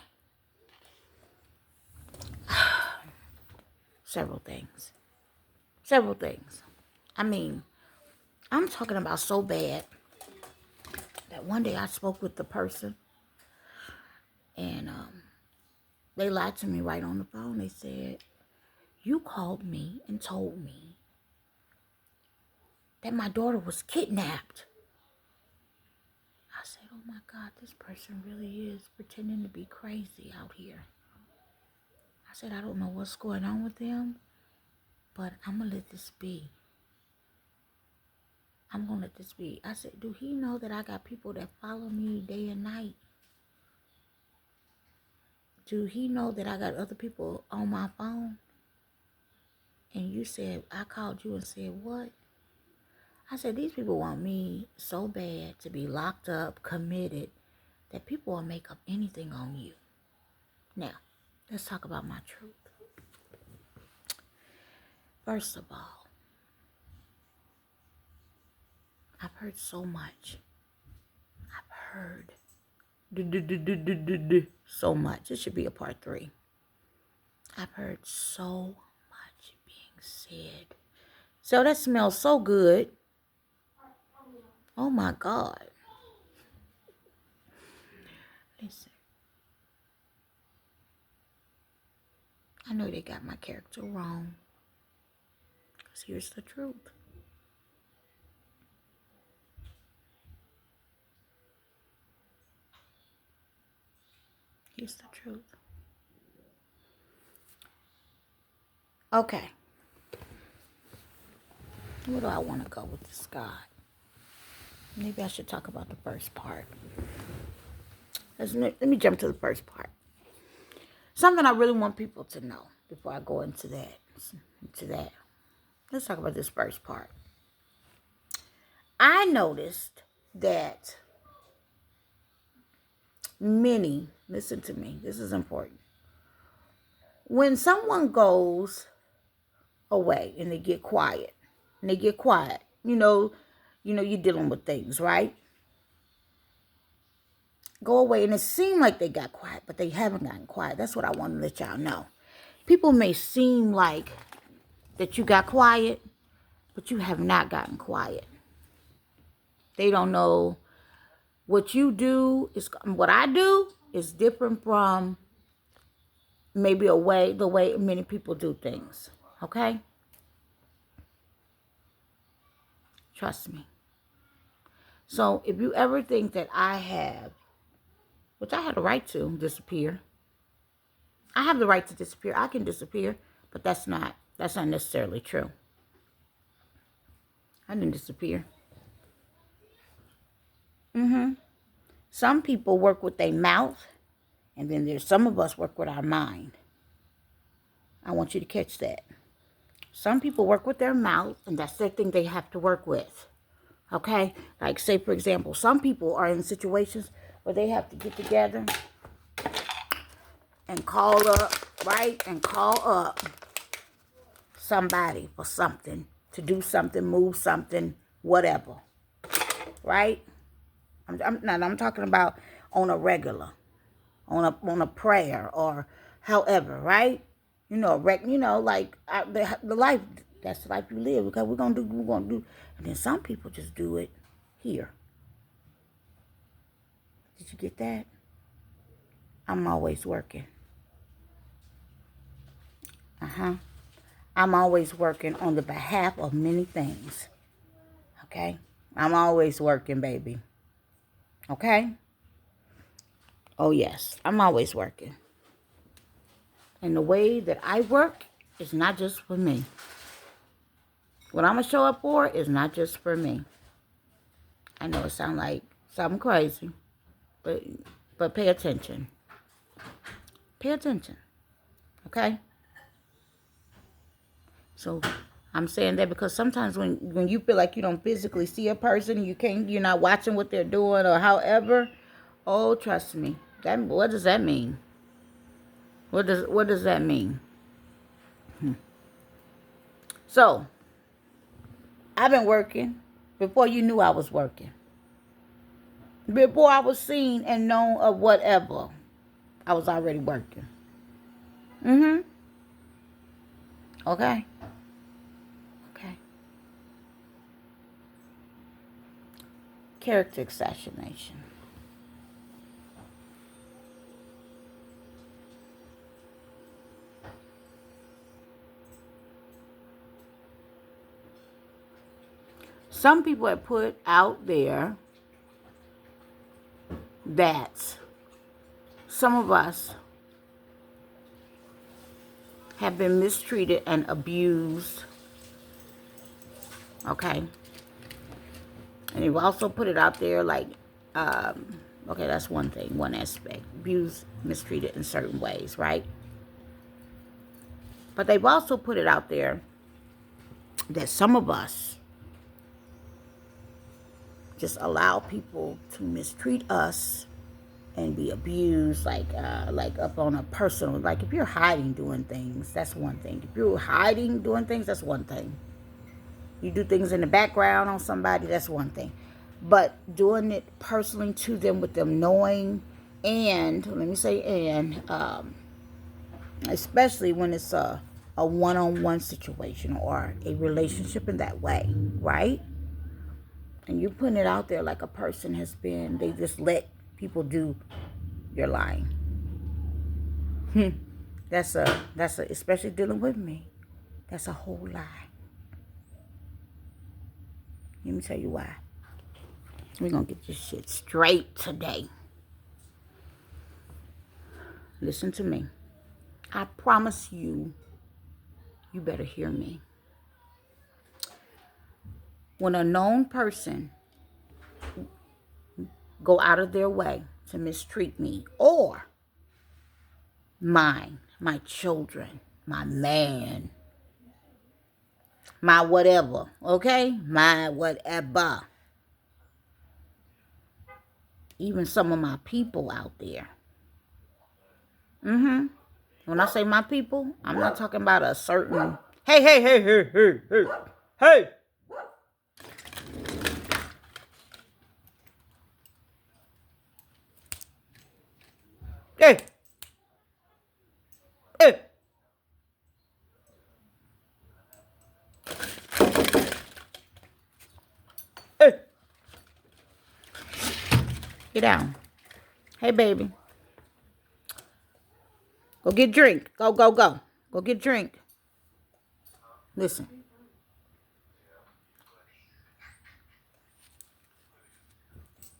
several things. Several things. I mean, I'm talking about so bad that one day I spoke with the person and they lied to me right on the phone. They said, you called me and told me that my daughter was kidnapped. I said, oh my God, this person really is pretending to be crazy out here. I said, I don't know what's going on with them, but I'm going to let this be. I'm going to let this be. I said, do he know that I got people that follow me day and night? Do he know that I got other people on my phone? And you said, I called you and said, what? I said, these people want me so bad to be locked up, committed, that people will make up anything on you. Now, let's talk about my truth. First of all, I've heard so much. I've heard so much. It should be a part 3. I've heard so much being said. So that smells so good. Oh my God. Listen. I know they got my character wrong. Because here's the truth. Here's the truth. Okay. Where do I want to go with this, God? Maybe I should talk about the first part. Let me jump to the first part. Something I really want people to know before I go into that. let's talk about this first part. I noticed that many, listen to me, this is important. When someone goes away and they get quiet, you're dealing with things, right? Go away and it seemed like they got quiet, but they haven't gotten quiet. That's what I want to let y'all know. People may seem like that you got quiet, but you have not gotten quiet. They don't know what you do is what I do is different from maybe the way many people do things. Okay? Trust me. So if you ever think that I have, which I have the right to disappear, I have the right to disappear. I can disappear, but that's not necessarily true. I didn't disappear. Some people work with their mouth, and then there's some of us work with our mind. I want you to catch that. Some people work with their mouth, and that's their thing they have to work with. Okay? Like, say, for example, some people are in situations where they have to get together and call up, right? And call up somebody for something, to do something, move something, whatever. Right? I'm talking about on a regular, on a prayer or however, right? Like the life, that's the life you live, because we're gonna do. And then some people just do it here. Did you get that? I'm always working. I'm always working on the behalf of many things. Okay? I'm always working, baby. Okay? Oh, yes. I'm always working. And the way that I work is not just for me. What I'm going to show up for is not just for me. I know it sounds like something crazy, but pay attention. Pay attention. Okay? So I'm saying that because sometimes when you feel like you don't physically see a person, you're not watching what they're doing or however, oh, trust me. What does that mean? What does that mean? So, I've been working before you knew I was working. Before I was seen and known of whatever, I was already working. Okay? Okay. Character assassination. Some people have put out there that some of us have been mistreated and abused. Okay? And they've also put it out there like, okay, that's one thing, one aspect. Abused, mistreated in certain ways, right? But they've also put it out there that some of us just allow people to mistreat us and be abused, like up on a personal, like if you're hiding doing things, that's one thing. If you're hiding doing things, that's one thing. You do things in the background on somebody, that's one thing. But doing it personally to them with them knowing, and let me say especially when it's a one-on-one situation or a relationship in that way, right? And you're putting it out there like a person they just let people do your lying. That's especially dealing with me, that's a whole lie. Let me tell you why. We're going to get this shit straight today. Listen to me. I promise you, you better hear me. When a known person go out of their way to mistreat me or my children, my man, My whatever, okay? My whatever. Even some of my people out there. When I say my people, I'm not talking about a certain, hey, hey, hey, hey, hey, hey, hey. Hey, hey, hey. Get down. Hey, baby. Go get a drink. Go, go, go. Go get a drink. Listen.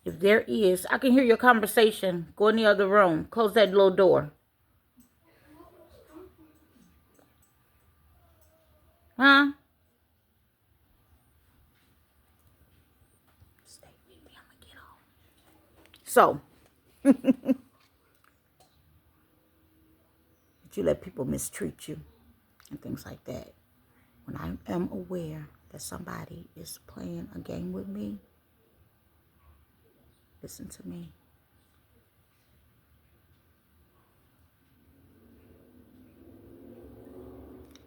If there is, I can hear your conversation. Go in the other room. Close that little door. Huh? Stay with me. I'm going to get off. So, that you let people mistreat you and things like that. When I am aware that somebody is playing a game with me, listen to me.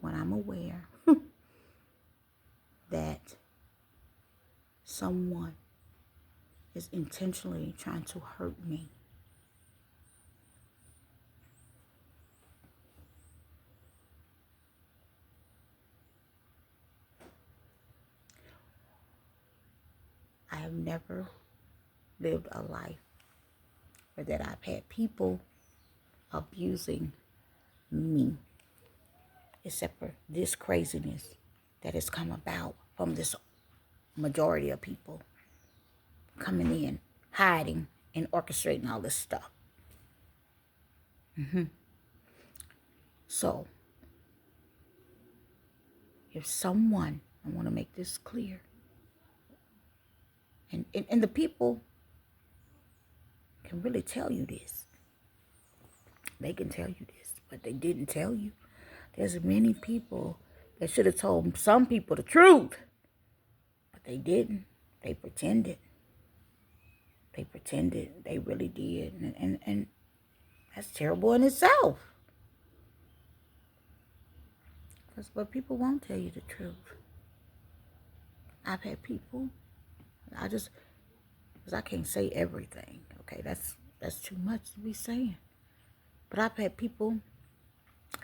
When I'm aware that someone is intentionally trying to hurt me, I have never lived a life where that I've had people abusing me, except for this craziness that has come about from this majority of people coming in, hiding, and orchestrating all this stuff. So, if someone, I want to make this clear, and the people can really tell you this. They can tell you this, but they didn't tell you. There's many people that should have told some people the truth, but they didn't. They pretended. They pretended. They really did. And that's terrible in itself. But people won't tell you the truth. I've had people, because I can't say everything. Okay, that's too much to be saying. But I've had people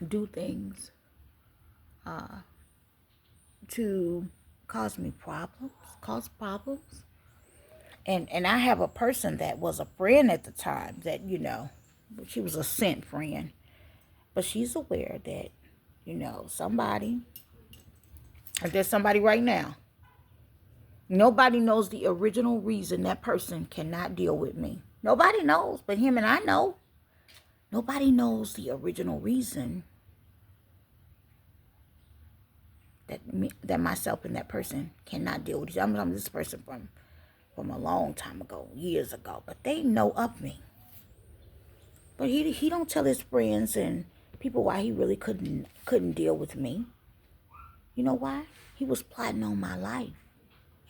do things to cause me problems, cause problems. And I have a person that was a friend at the time that, she was a sent friend. But she's aware that, somebody, if there's somebody right now, nobody knows the original reason that person cannot deal with me. Nobody knows, but him and I know. Nobody knows the original reason that myself and that person cannot deal with each other. I'm this person from a long time ago, years ago, but they know of me. But he don't tell his friends and people why he really couldn't deal with me. You know why? He was plotting on my life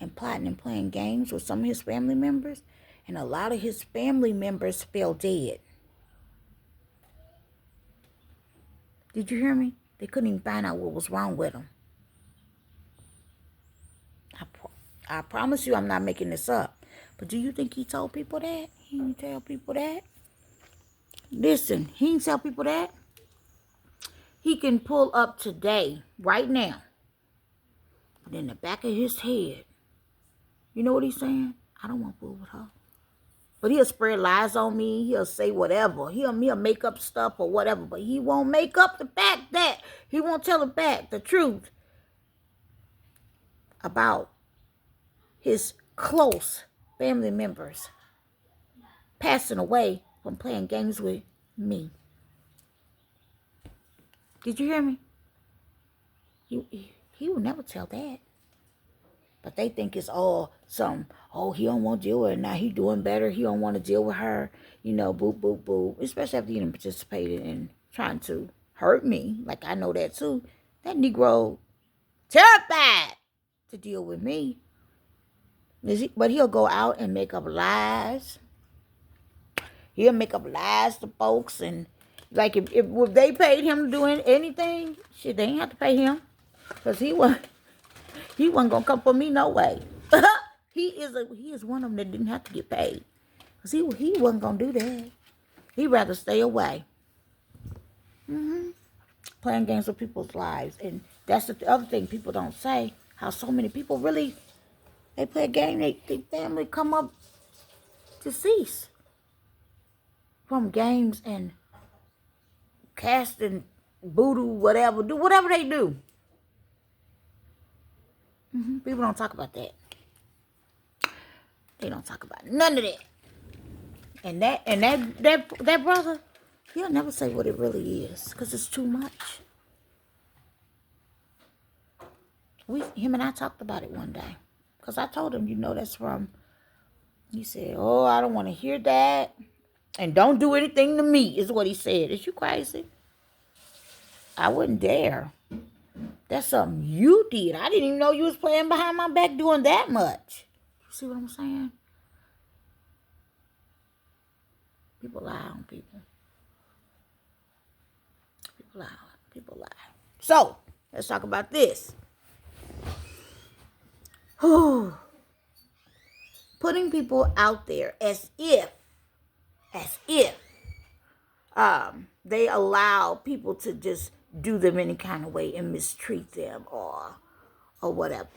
and plotting and playing games with some of his family members, and a lot of his family members fell dead. Did you hear me? They couldn't even find out what was wrong with him. I promise you I'm not making this up. But do you think he told people that? He didn't tell people that. Listen, he didn't tell people that. He can pull up today, right now. But in the back of his head, you know what he's saying? I don't want to fool with her. But he'll spread lies on me. He'll say whatever. He'll make up stuff or whatever. But he won't make up the fact that he won't tell the fact, the truth about his close family members passing away from playing games with me. Did you hear me? He will never tell that. But they think it's all he don't want to deal with her. Now he doing better. He don't want to deal with her. Boop, boop, boop. Especially after he didn't participate in trying to hurt me. Like, I know that too. That Negro Terrified to deal with me. But he'll go out and make up lies. He'll make up lies to folks. And like if they paid him to do anything, shit, they ain't have to pay him. Because he wasn't going to come for me no way. He is one of them that didn't have to get paid. Because he wasn't going to do that. He'd rather stay away. Playing games with people's lives. And that's the other thing people don't say. How so many people really, they play a game, they family come up deceased from games and casting voodoo, whatever. Do whatever they do. People don't talk about that. They don't talk about none of that. And that brother, he'll never say what it really is because it's too much. Him and I talked about it one day because I told him, that's from. He said, "Oh, I don't want to hear that, and don't do anything to me," is what he said. Is you crazy? I wouldn't dare. That's something you did. I didn't even know you was playing behind my back doing that much. You see what I'm saying? People lie on people. People lie. So, let's talk about this. Putting people out there as if they allow people to just do them any kind of way and mistreat them or whatever.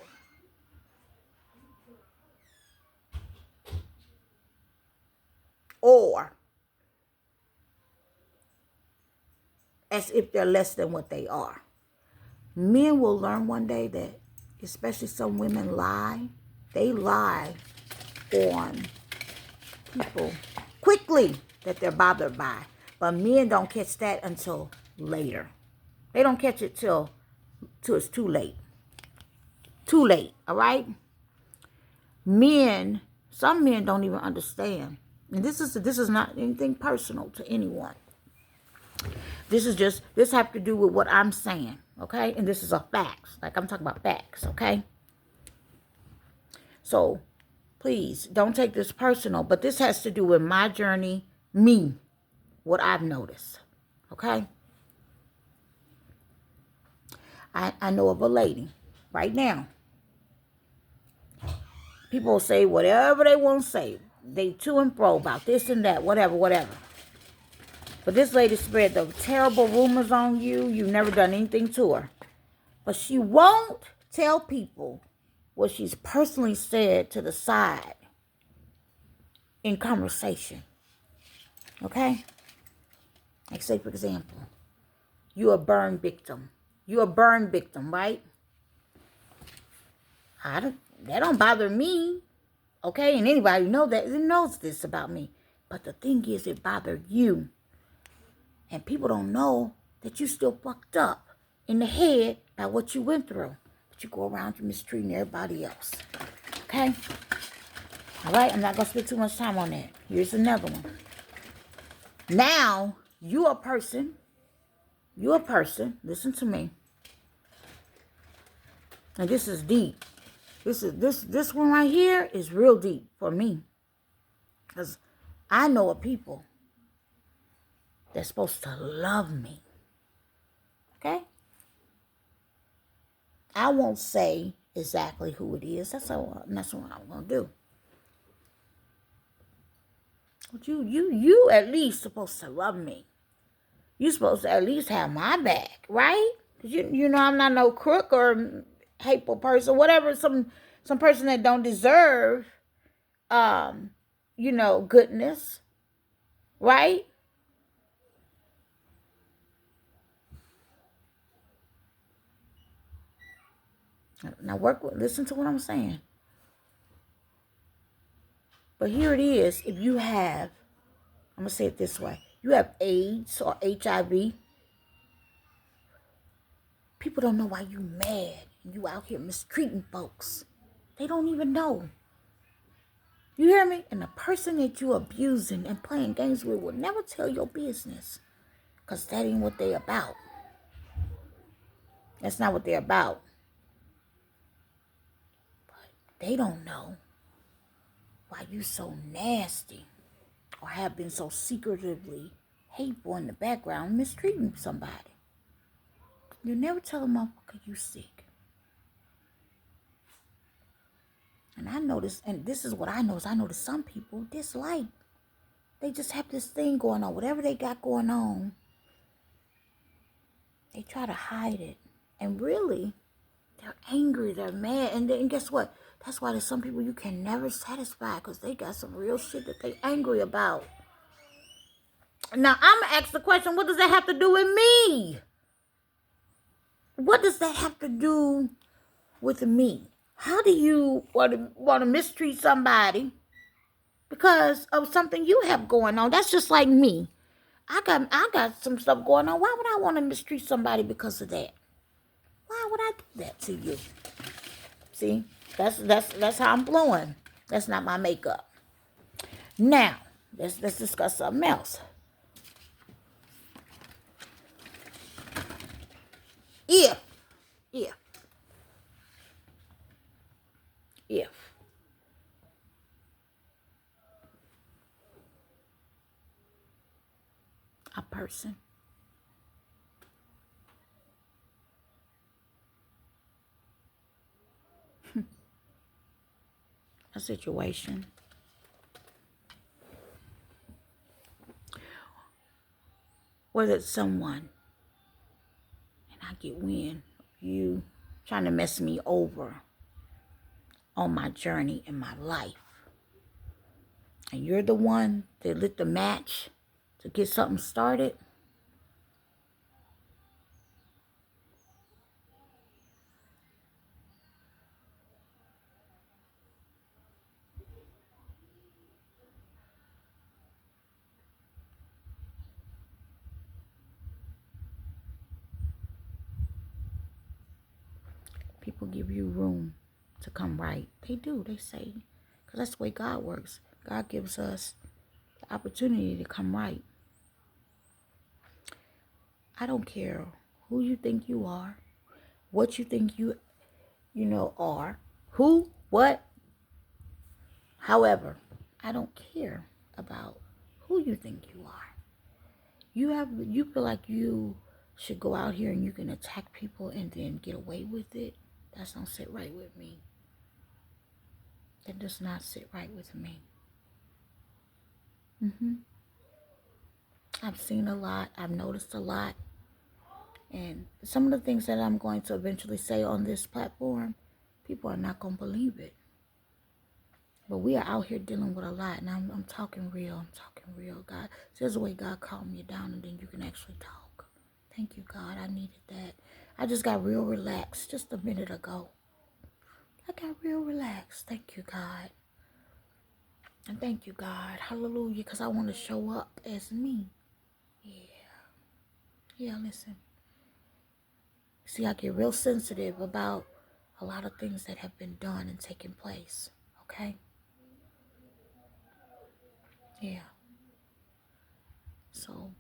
Or as if they're less than what they are. Men will learn one day that, especially some women lie. They lie on people quickly that they're bothered by. But men don't catch that until later. They don't catch it till it's too late. Too late, all right? Some men don't even understand. And this is not anything personal to anyone. This have to do with what I'm saying, okay? And this is a facts. Like I'm talking about facts, okay? So, please, don't take this personal, but this has to do with my journey, me, what I've noticed, okay? I know of a lady right now. People will say whatever they want to say. They to and fro about this and that, whatever. But this lady spread the terrible rumors on you. You've never done anything to her. But she won't tell people what she's personally said to the side in conversation. Okay? Like say, for example, you're a burn victim. You're a burn victim, right? That don't bother me. Okay? And anybody knows this about me. But the thing is, it bothered you. And people don't know that you still fucked up in the head by what you went through. But you go around, you mistreating everybody else. Okay? All right? I'm not going to spend too much time on that. Here's another one. Now, you're a person. Listen to me. And this is deep. This one right here is real deep for me. Because I know of people that's supposed to love me. Okay? I won't say exactly who it is. That's what I'm going to do. But you at least supposed to love me. You supposed to at least have my back, right? Because you know I'm not no crook or hateful person, whatever, some person that don't deserve, goodness, right? Now listen to what I'm saying. But here it is. If you have, I'm going to say it this way. You have AIDS or HIV. People don't know why you mad. You out here mistreating folks. They don't even know. You hear me? And the person that you abusing and playing games with will never tell your business. Because that ain't what they about. That's not what they're about. They don't know why you so nasty or have been so secretively hateful in the background mistreating somebody. You never tell a motherfucker you sick. And I notice, and this is what I notice, some people dislike. They just have this thing going on. Whatever they got going on, they try to hide it. And really, they're angry, they're mad. And guess what? That's why there's some people you can never satisfy because they got some real shit that they angry about. Now, I'm going to ask the question, what does that have to do with me? What does that have to do with me? How do you want to mistreat somebody because of something you have going on? That's just like me. I got some stuff going on. Why would I want to mistreat somebody because of that? Why would I do that to you? See, that's how I'm blowing. That's not my makeup. Now, let's discuss something else. If a person, a situation, whether it's someone, and I get wind of you trying to mess me over on my journey in my life, and you're the one that lit the match to get something started, people give you room to come right. They do. They say, because that's the way God works. God gives us the opportunity to come right. I don't care who you think you are, what you think you are, who, what, however. I don't care about who you think you are. You feel like you should go out here and you can attack people and then get away with it. That don't sit right with me. That does not sit right with me. I've seen a lot. I've noticed a lot. And some of the things that I'm going to eventually say on this platform, people are not going to believe it. But we are out here dealing with a lot. And I'm talking real. I'm talking real. God, there's a way God calmed you down and then you can actually talk. Thank you, God. I needed that. I just got real relaxed just a minute ago. I got real relaxed. Thank you, God. And thank you, God. Hallelujah. Because I want to show up as me. Yeah, listen. See, I get real sensitive about a lot of things that have been done and taken place. Okay? Yeah. So,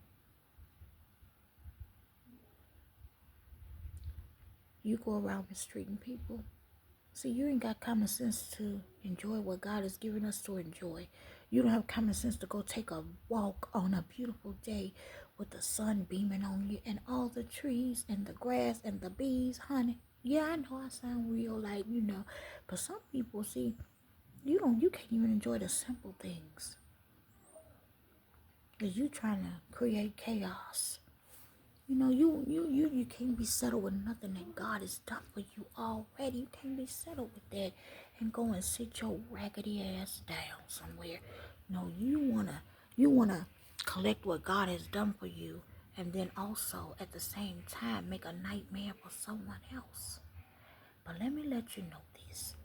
you go around mistreating people. See, you ain't got common sense to enjoy what God has given us to enjoy. You don't have common sense to go take a walk on a beautiful day with the sun beaming on you and all the trees and the grass and the bees, honey. Yeah, I know I sound real like, but some people, see, you can't even enjoy the simple things. Because you trying to create chaos. You can't be settled with nothing that God has done for you already. You can't be settled with that and go and sit your raggedy ass down somewhere. No, you wanna collect what God has done for you and then also at the same time make a nightmare for someone else. But let me let you know this.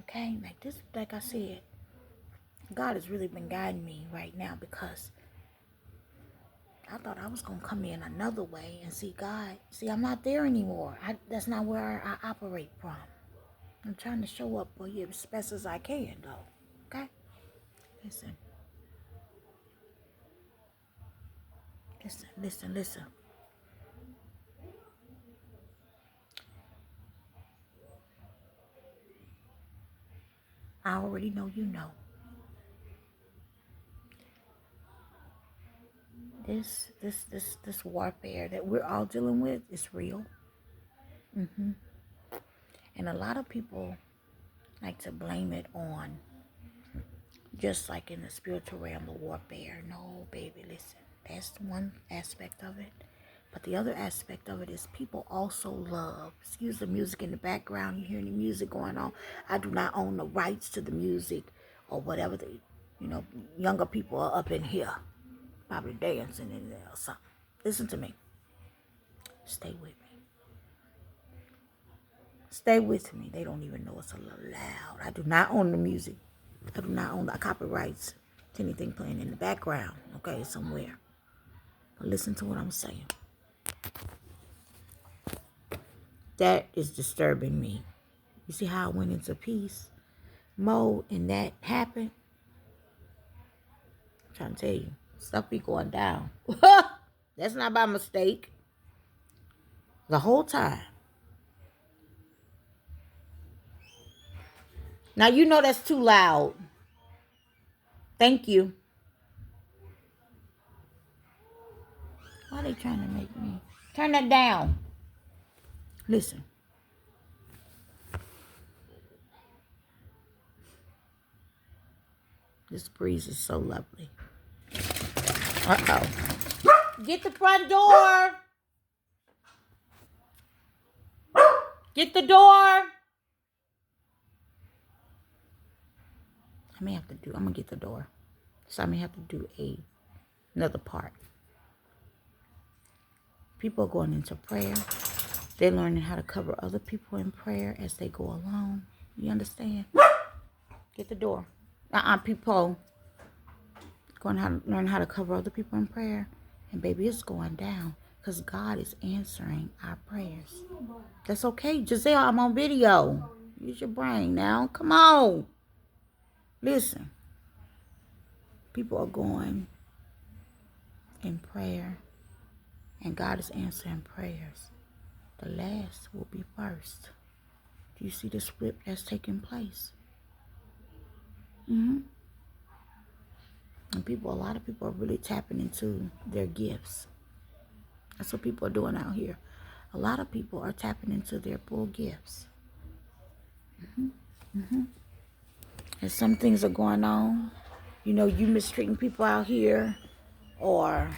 Okay? Like I said, God has really been guiding me right now because I thought I was going to come in another way and see God. See, I'm not there anymore. That's not where I operate from. I'm trying to show up for you as best as I can, though. Okay? Listen. Listen. I already know you know. This warfare that we're all dealing with is real. And a lot of people like to blame it on just like in the spiritual realm of warfare. No, baby, listen. That's one aspect of it. But the other aspect of it is people also love. Excuse the music in the background. You hearing the music going on. I do not own the rights to the music or whatever the, younger people are up in here. Probably dancing in there or something. Listen to me. Stay with me. Stay with me. They don't even know it's a little loud. I do not own the music. I do not own the copyrights to anything playing in the background, okay, somewhere. But listen to what I'm saying. That is disturbing me. You see how I went into peace mode and that happened? I'm trying to tell you, stuff be going down. That's not by mistake. The whole time. Now you know that's too loud. Thank you. Why are they trying to make me? Turn that down. Listen. This breeze is so lovely. Uh-oh. Get the front door. Get the door. I'm going to get the door. So I may have to do another part. People are going into prayer. They're learning how to cover other people in prayer as they go along. You understand? Get the door. People going to learn how to cover other people in prayer. And baby, it's going down. Because God is answering our prayers. That's okay. Giselle, I'm on video. Use your brain now. Come on. Listen. People are going in prayer. And God is answering prayers. The last will be first. Do you see the script that's taking place? And a lot of people are really tapping into their gifts. That's what people are doing out here. A lot of people are tapping into their full gifts. And some things are going on. You mistreating people out here or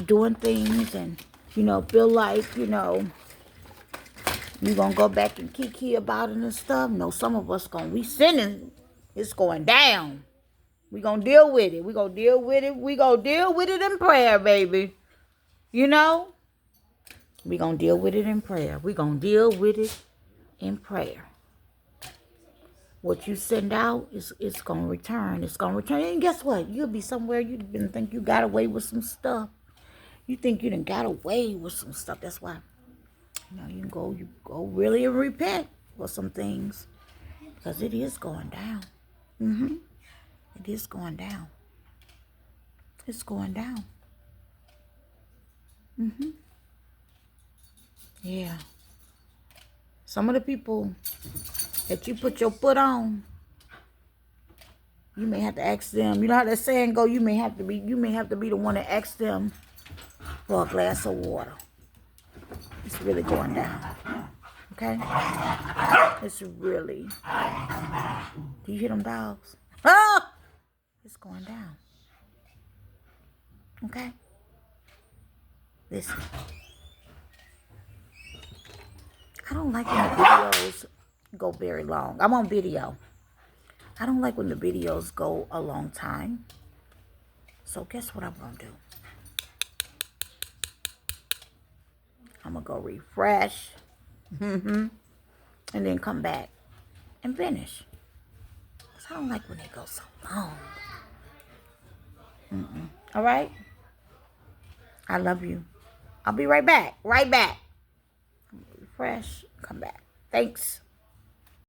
doing things and, feel like, you're going to go back and kiki about it and stuff. No, some of us we sinning. It's going down. We going to deal with it. We going to deal with it. We going to deal with it in prayer, baby. We going to deal with it in prayer. We going to deal with it in prayer. What you send out, it's going to return. It's going to return. And guess what? You'll be somewhere you didn't think you got away with some stuff. You think you done got away with some stuff. That's why, you go really and repent for some things. Because it is going down. It is going down. It's going down. Yeah. Some of the people that you put your foot on, you may have to ask them. You know how that saying go? You may have to be the one to ask them for a glass of water. It's really going down. Okay? It's really. Do you hear them dogs? Ah! It's going down. Okay? Listen. I don't like when the videos go very long. I'm on video. I don't like when the videos go a long time. So guess what I'm going to do? I'm going to go refresh. And then come back and finish. Because I don't like when they go so long. All right? I love you. I'll be right back. Refresh. Come back. Thanks.